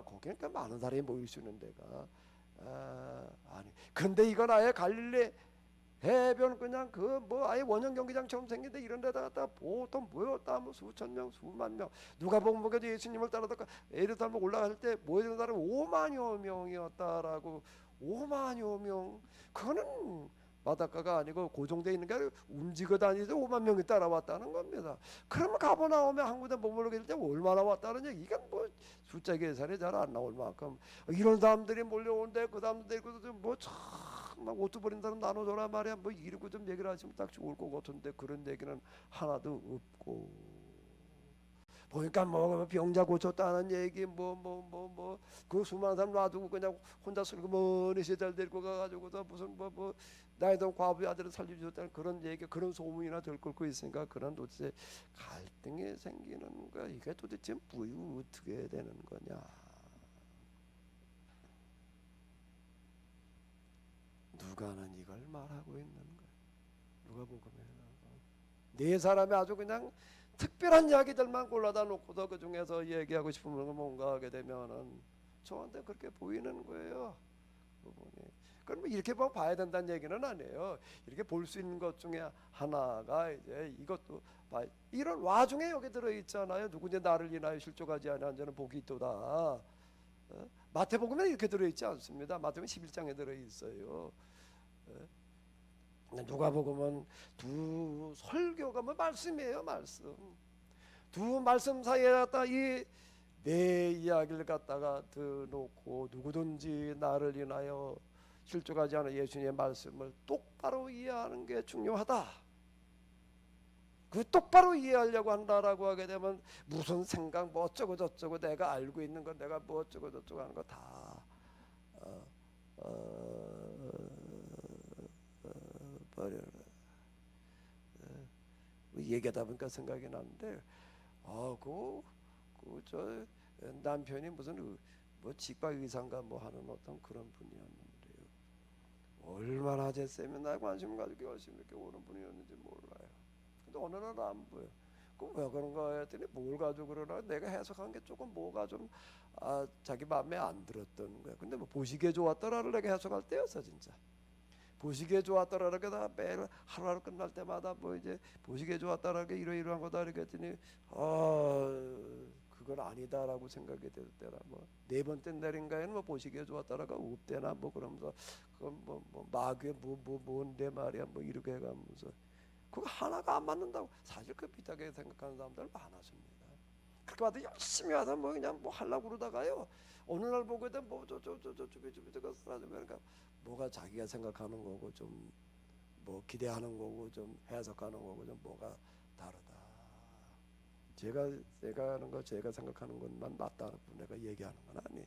거기는 꽤 많은 사람이 모일 수 있는 데가 아니 근데 이건 아예 갈릴리 해변 그냥 그 뭐 아예 원형 경기장처럼 생긴데 이런 데다 갖다 보통 모였다 뭐 수천 명 수만 명 누가 보면 예수님을 따라다가 예루살렘 올라갈 때 모여든 사람 5만여 명이었다라고 5만여 명 그거는 바닷가가 아니고 고정되어 있는 게 아니고 움직여 다니는데 5만 명이 따라왔다는 겁니다. 그러면 가버나움에 한 군데 머물게 될 때 얼마나 왔다는 얘기 이건 뭐 숫자 계산이 잘 안 나올 만큼 이런 사람들이 몰려오는데 그 사람들 뭐참막 옷도 버린 사람 나눠줘라 말이야 뭐 이러고 좀 얘기를 하시면 딱 좋을 것 같은데 그런 얘기는 하나도 없고 보니까 뭐 병자 고쳤다는 얘기 뭐 그 수많은 사람 놔두고 그냥 혼자 술고 머니 시절 데리고 가가지고서 무슨 뭐 나이든 과부의 아들을 살려주셨다는 그런 얘기 그런 소문이나 들끓고 있으니까 그런 도대체 갈등이 생기는 거야. 이게 도대체 뭐 어떻게 되는 거냐. 누가는 이걸 말하고 있는 거야. 누가 복음에 네 사람이 아주 그냥 특별한 이야기들만 골라다 놓고서 그 중에서 얘기하고 싶은 건 뭔가 하게 되면은 저한테 그렇게 보이는 거예요. 부분이. 그럼 뭐 이렇게 봐야 된다는 얘기는 아니에요. 이렇게 볼 수 있는 것 중에 하나가 이제 이것도 이런 와중에 여기 들어 있잖아요. 누구든지 나를 인하여 실족하지 아니하는 자는 복이 있도다. 마태복음에 이렇게 들어 있지 않습니다. 마태복음 11장에 들어 있어요. 누가복음은 두 설교가 뭐 말씀이에요, 말씀. 두 말씀 사이에 갖다 이 내 이야기를 갖다가 넣어놓고 누구든지 나를 인하여 실족하지 않은 예수님의 말씀을 똑바로 이해하는 게 중요하다. 그 똑바로 이해하려고 한다라고 하게 되면 무슨 생각 뭐 어쩌고 저쩌고 내가 알고 있는 건 내가 뭐 어쩌고 저쩌고 하는 거 다 버려라. 얘기하다 보니까 생각이 나는데 저 남편이 무슨 뭐 직박 의사인가 뭐 하는 어떤 그런 분이었는데요. 얼마나 제 세미나에 관심을 가지고 열심히 이렇게 오는 분이었는지 몰라요. 근데 어느 날 안 보여. 왜 그런가 했더니 뭘 가지고 그러나 내가 해석한 게 조금 뭐가 좀 자기 마음에 안 들었던 거야. 근데 뭐 보시기에 좋았더라를 내가 해석할 때였어 진짜. 보시기에 좋았더라를 다 매일 하루하루 끝날 때마다 뭐 이제 보시기에 좋았더라는 게 이러이러한 거다 이렇게 했더니 그건 아니다라고 생각이 될 때라 뭐 네 번째 날인가에는 뭐 보시기에 좋았더라가 없대나 뭐 그러면서 그건 뭐 마귀에 뭔데 말이야 뭐 이렇게 해가면서 그거 하나가 안 맞는다고 사실 그 비슷하게 생각하는 사람들 많았습니다. 그렇게 와도 열심히 와서 뭐 그냥 뭐 하려고 그러다가요 어느 날 보게 되면 그러니까 뭐가 자기가 생각하는 거고 좀 뭐 기대하는 거고 좀 해석하는 거고 좀 뭐가 다르다. 제가 하는 거 제가 생각하는 것만 맞다는 내가 얘기하는 건 아니에요.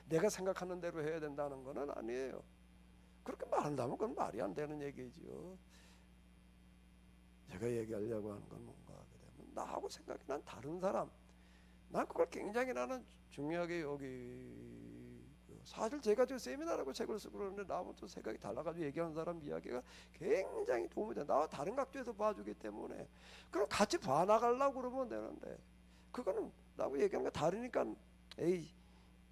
내가 생각하는 대로 해야 된다는 거는 아니에요. 그렇게 말한다면 그건 말이 안 되는 얘기죠. 제가 얘기하려고 하는 건 뭔가 하게 되면 나하고 생각이 난 다른 사람 난 그걸 굉장히 나는 중요하게 사실 제가 저 세미나라고 책을 쓰고 그러는데 나하고 또 생각이 달라가지고 얘기하는 사람 이야기가 굉장히 도움이 돼. 나와 다른 각도에서 봐주기 때문에 그럼 같이 봐나가려고 그러면 되는데 그거는 나하고 얘기하는 게 다르니까 에이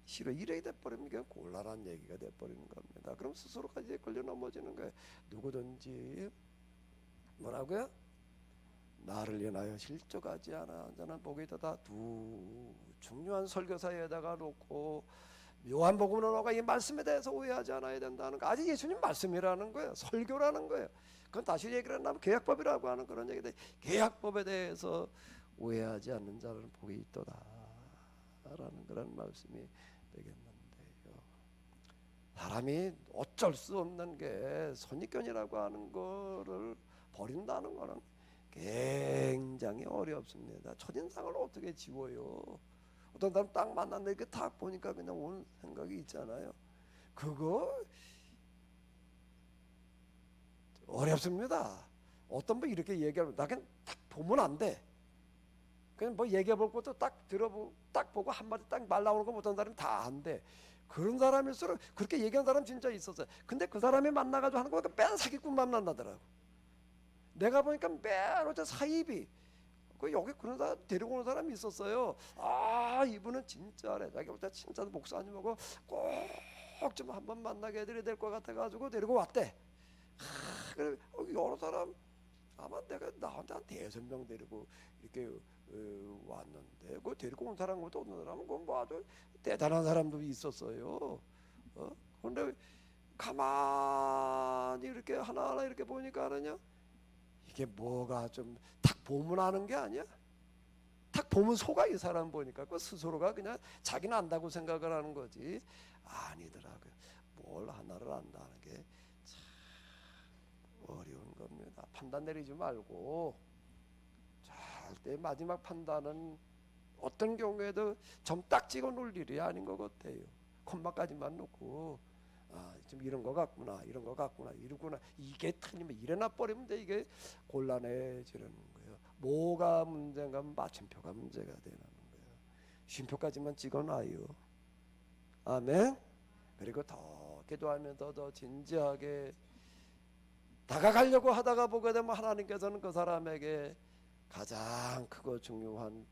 싫어 이래 돼버리면 그냥 곤란한 얘기가 돼버리는 겁니다. 그럼 스스로가 이제 걸려 넘어지는 거예요. 누구든지 뭐라고요? 나를 인하여 실족하지 않아 저는 복이 있다. 두 중요한 설교사에다가 놓고 요한복음으로 나가 이 말씀에 대해서 오해하지 않아야 된다는 거. 아직 예수님 말씀이라는 거예요. 설교라는 거예요. 그건 다시 얘기를 한다면 계약법이라고 하는 그런 얘기인데 계약법에 대해서 오해하지 않는 자는 복이 있도다라는 그런 말씀이 되겠는데요. 사람이 어쩔 수 없는 게 선입견이라고 하는 거를 버린다는 거는 굉장히 어렵습니다. 첫인상을 어떻게 지워요? 어떤 사람 딱 만났는데 이렇게 딱 보니까 그냥 온 생각이 있잖아요. 그거 어렵습니다. 어떤 분 이렇게 얘기하면 나 그냥 딱 보면 안 돼. 그냥 뭐 얘기해 볼 것도 딱 들어보고 딱 보고 한마디 딱 말 나오는 거 어떤 사람이 다 안 돼. 그런 사람일수록 그렇게 얘기하는 사람 진짜 있었어요. 근데 그 사람이 만나가지고 하는 거가 맨 사기꾼만 만나더라고. 내가 보니까 맨 어제 사입이 여기 그런 사람 데리고 오는 사람이 있었어요. 이분은 진짜래. 자기 볼 때 진짜 목사님하고 꼭 좀 한번 만나게 해드려야 될 것 같아가지고 데리고 왔대. 그래 여러 사람 아마 내가 나한테 한 5명 데리고 이렇게 왔는데 그 데리고 온 사람 것도 어떤 사람은 뭐 아주 대단한 사람도 있었어요. 그런데 가만히 이렇게 하나하나 이렇게 보니까 하느냐 이게 뭐가 좀 딱 보면 아는 게 아니야. 딱 보면 속아 이 사람 보니까 그 스스로가 그냥 자기는 안다고 생각을 하는 거지 아니더라고요. 뭘 하나를 안다는 게 참 어려운 겁니다. 판단 내리지 말고 절대 마지막 판단은 어떤 경우에도 점 딱 찍어 놓을 일이 아닌 것 같아요. 콤마까지만 놓고 좀 이런 거 같구나 이런 거 같구나 이러구나 이게 틀리면 일어나 버리면 돼. 이게 곤란해지는 거예요. 뭐가 문제인가 하면 마침표가 문제가 되는 거예요. 쉼표까지만 찍어놔요. 아멘. 그리고 더 기도하면서 더 진지하게 다가가려고 하다가 보게 되면 하나님께서는 그 사람에게 가장 크고 중요한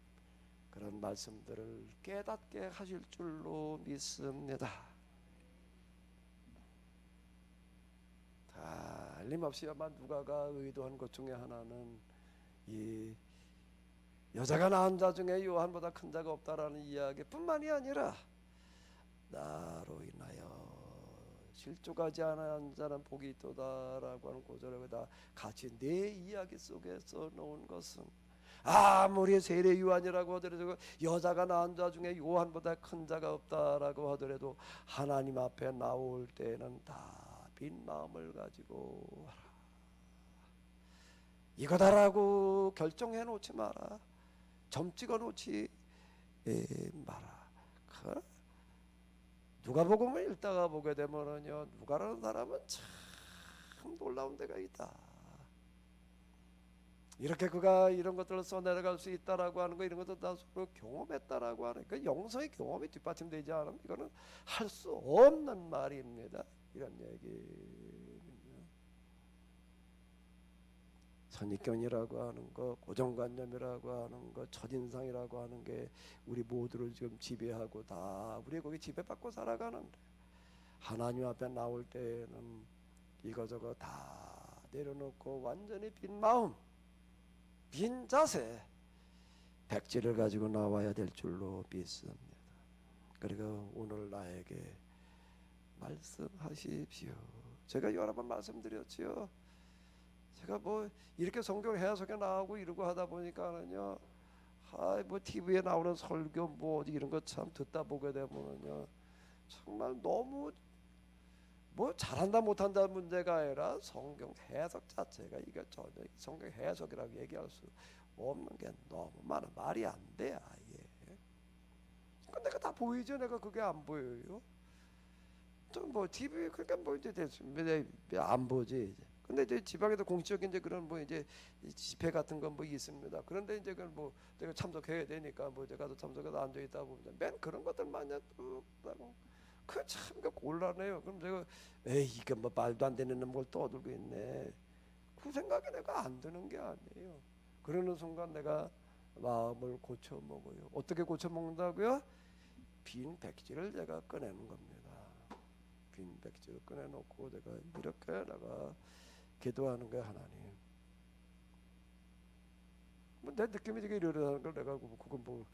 그런 말씀들을 깨닫게 하실 줄로 믿습니다. 틀림없이 아마 누가가 의도한 것 중에 하나는 이 여자가 낳은 자 중에 요한보다 큰 자가 없다라는 이야기뿐만이 아니라 나로 인하여 실족하지 않은 자는 복이 있도다라고 하는 구절에다 같이 내 이야기 속에서 놓은 것은 아무리 세례 요한이라고 하더라도 여자가 낳은 자 중에 요한보다 큰 자가 없다라고 하더라도 하나님 앞에 나올 때는 다 빈 마음을 가지고 하라. 이거다라고 결정해 놓지 마라. 점 찍어 놓지 마라. 누가복음을 읽다가 보게 되면은요, 누가라는 사람은 참 놀라운 데가 있다. 이렇게 그가 이런 것들을 써내려갈 수 있다라고 하는 거, 이런 것도 다 서로 경험했다라고 하는 그 영성의 경험이 뒷받침되지 않으면 이거는 할 수 없는 말입니다. 이런 얘기는요. 선입견이라고 하는 거, 고정관념이라고 하는 거, 첫인상이라고 하는 게 우리 모두를 지금 지배하고 다 우리 거기 지배받고 살아가는데 하나님 앞에 나올 때는 이거저거 다 내려놓고 완전히 빈 마음, 빈 자세, 백지를 가지고 나와야 될 줄로 믿습니다. 그리고 오늘 나에게 말씀하십시오. 제가 여러 번 말씀드렸지요. 제가 뭐 이렇게 성경 해석에 나오고 이러고 하다 보니까는요, 뭐 TV에 나오는 설교 뭐 이런 거 참 듣다 보게 되면은요, 정말 너무 뭐 잘한다 못한다 문제가 아니라 성경 해석 자체가 이게 전혀 성경 해석이라고 얘기할 수 없는 게 너무 많아. 말이 안 돼 아예. 근데 내가 다 보이죠. 내가 그게 안 보여요. 좀 뭐 TV 그러니까 뭐 이제 안 보지 이제. 근데 이제 지방에도 공식적인 이제 그런 뭐 이제 집회 같은 건 뭐 있습니다. 그런데 이제 그걸 뭐 내가 참석해야 되니까 뭐 제가 참석해서 앉아 있다 보면 맨 그런 것들만 뚝 하고 그참 곤란해요. 그럼 제가 에이 이게 뭐 말도 안 되는 걸 떠들고 있네. 그 생각이 내가 안 드는 게 아니에요. 그러는 순간 내가 마음을 고쳐 먹어요. 어떻게 고쳐 먹는다고요? 빈 백지를 내가 꺼내는 겁니다. 빈 백지를 꺼내놓고 내가 이렇게 내가 기도하는 거야. 하나님, 뭐 내 느낌이 되게 이러이러한 걸 내가 그건 뭐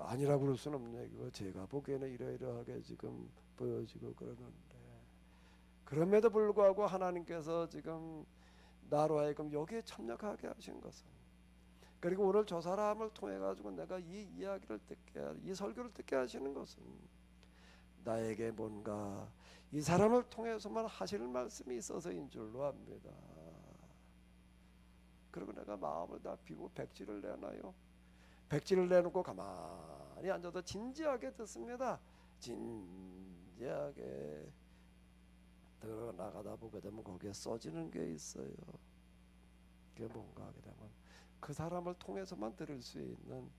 아니라고 그럴 수는 없네. 이거 제가 보기에는 이러이러하게 지금 보여지고 그러는데, 그럼에도 불구하고 하나님께서 지금 나로 하여금 여기에 참여하게 하신 것은, 그리고 오늘 저 사람을 통해 가지고 내가 이 이야기를 듣게, 이 설교를 듣게 하시는 것은 나에게 뭔가 이 사람을 통해서만 하실 말씀이 있어서인 줄로 압니다. 그리고 내가 마음을 다 비고 백지를 내놔요. 백지를 내놓고 가만히 앉아서 진지하게 듣습니다. 진지하게 들어나가다 보게 되면 거기에 써지는 게 있어요. 그게 뭔가 하게 되면 그 사람을 통해서만 들을 수 있는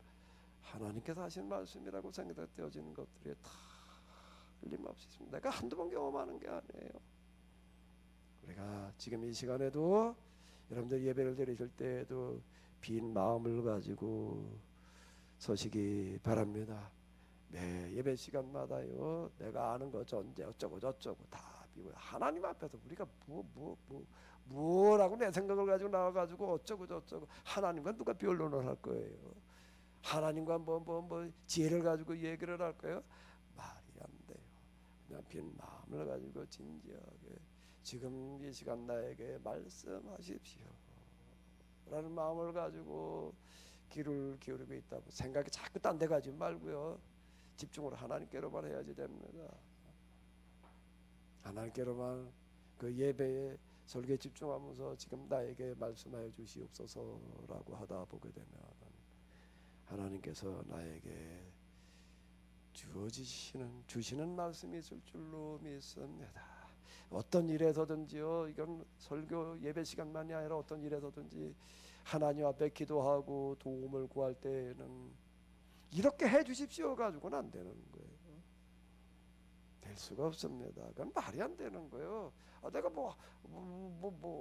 하나님께서 하신 말씀이라고 생각되어지는 것들이 다 틀림없이 있습니다. 내가 한두 번 경험하는 게 아니에요. 우리가 지금 이 시간에도 여러분들 예배를 드리실 때에도 빈 마음을 가지고 서시기 바랍니다. 매 예배 시간마다요, 내가 아는 거 전제 어쩌고 저쩌고 다 비고 하나님 앞에서 우리가 뭐라고 내 생각을 가지고 나와가지고 어쩌고 저쩌고 하나님과 누가 변론을 할 거예요? 하나님과 뭐 지혜를 가지고 얘기를 할 거예요? 말이 안 돼요. 그냥 빈 마음을 가지고 진지하게 지금 이 시간 나에게 말씀하십시오 라는 마음을 가지고 귀를 기울이고 있다. 생각이 자꾸 딴 데 가지 말고요, 집중을 하나님께로만 해야지 됩니다. 하나님께로만 그 예배에 설교에 집중하면서 지금 나에게 말씀하여 주시옵소서라고 하다 보게 되면 하나님께서 나에게 주시는 말씀이 있을 줄로 믿습니다. 어떤 일에서든지요, 이건 설교 예배 시간만이 아니라 어떤 일에서든지 하나님 앞에 기도하고 도움을 구할 때에는 이렇게 해 주십시오 가지고는 안 되는 거예요. 될 수가 없습니다. 그건 말이 안 되는 거예요. 내가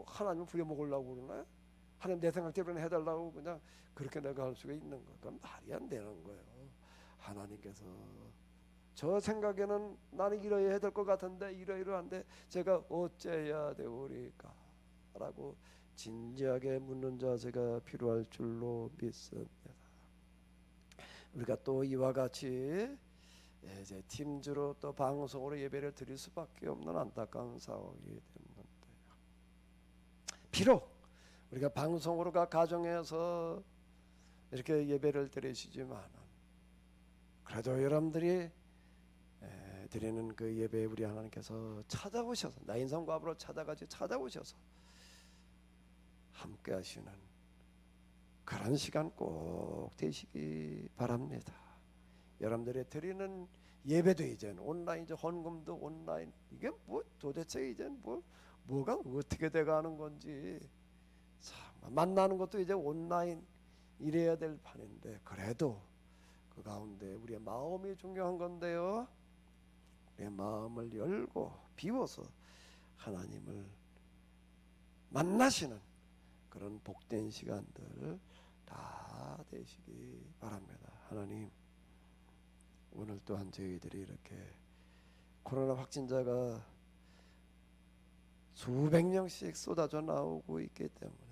하나님을 부려먹으려고 그러나? 하나님 내 생각대로 해달라고 그냥 그렇게 내가 할 수가 있는 거? 그건 말이 안 되는 거예요. 하나님께서 저 생각에는 나는 이러해야 될 것 같은데 이러이러한데 제가 어째야 되오리까? 라고 진지하게 묻는 자세가 필요할 줄로 믿습니다. 우리가 또 이와 같이 이제 팀주로 또 방송으로 예배를 드릴 수밖에 없는 안타까운 상황이 됐는데요. 비록 우리가 방송으로가 가정에서 이렇게 예배를 드리시지만 그래도 여러분들이 드리는 그 예배에 우리 하나님께서 찾아오셔서 나 인성과 앞으로 찾아오셔서 함께 하시는 그런 시간 꼭 되시기 바랍니다. 여러분들이 드리는 예배도 이제는 온라인, 이제 헌금도 온라인, 이게 뭐 도대체 이제는 뭐가 어떻게 돼가는 건지 참, 만나는 것도 이제 온라인 이래야 될 판인데 그래도 그 가운데 우리의 마음이 중요한 건데요. 우리의 마음을 열고 비워서 하나님을 만나시는 그런 복된 시간들 다 되시기 바랍니다. 하나님, 오늘 또한 저희들이 이렇게 코로나 확진자가 수백 명씩 쏟아져 나오고 있기 때문에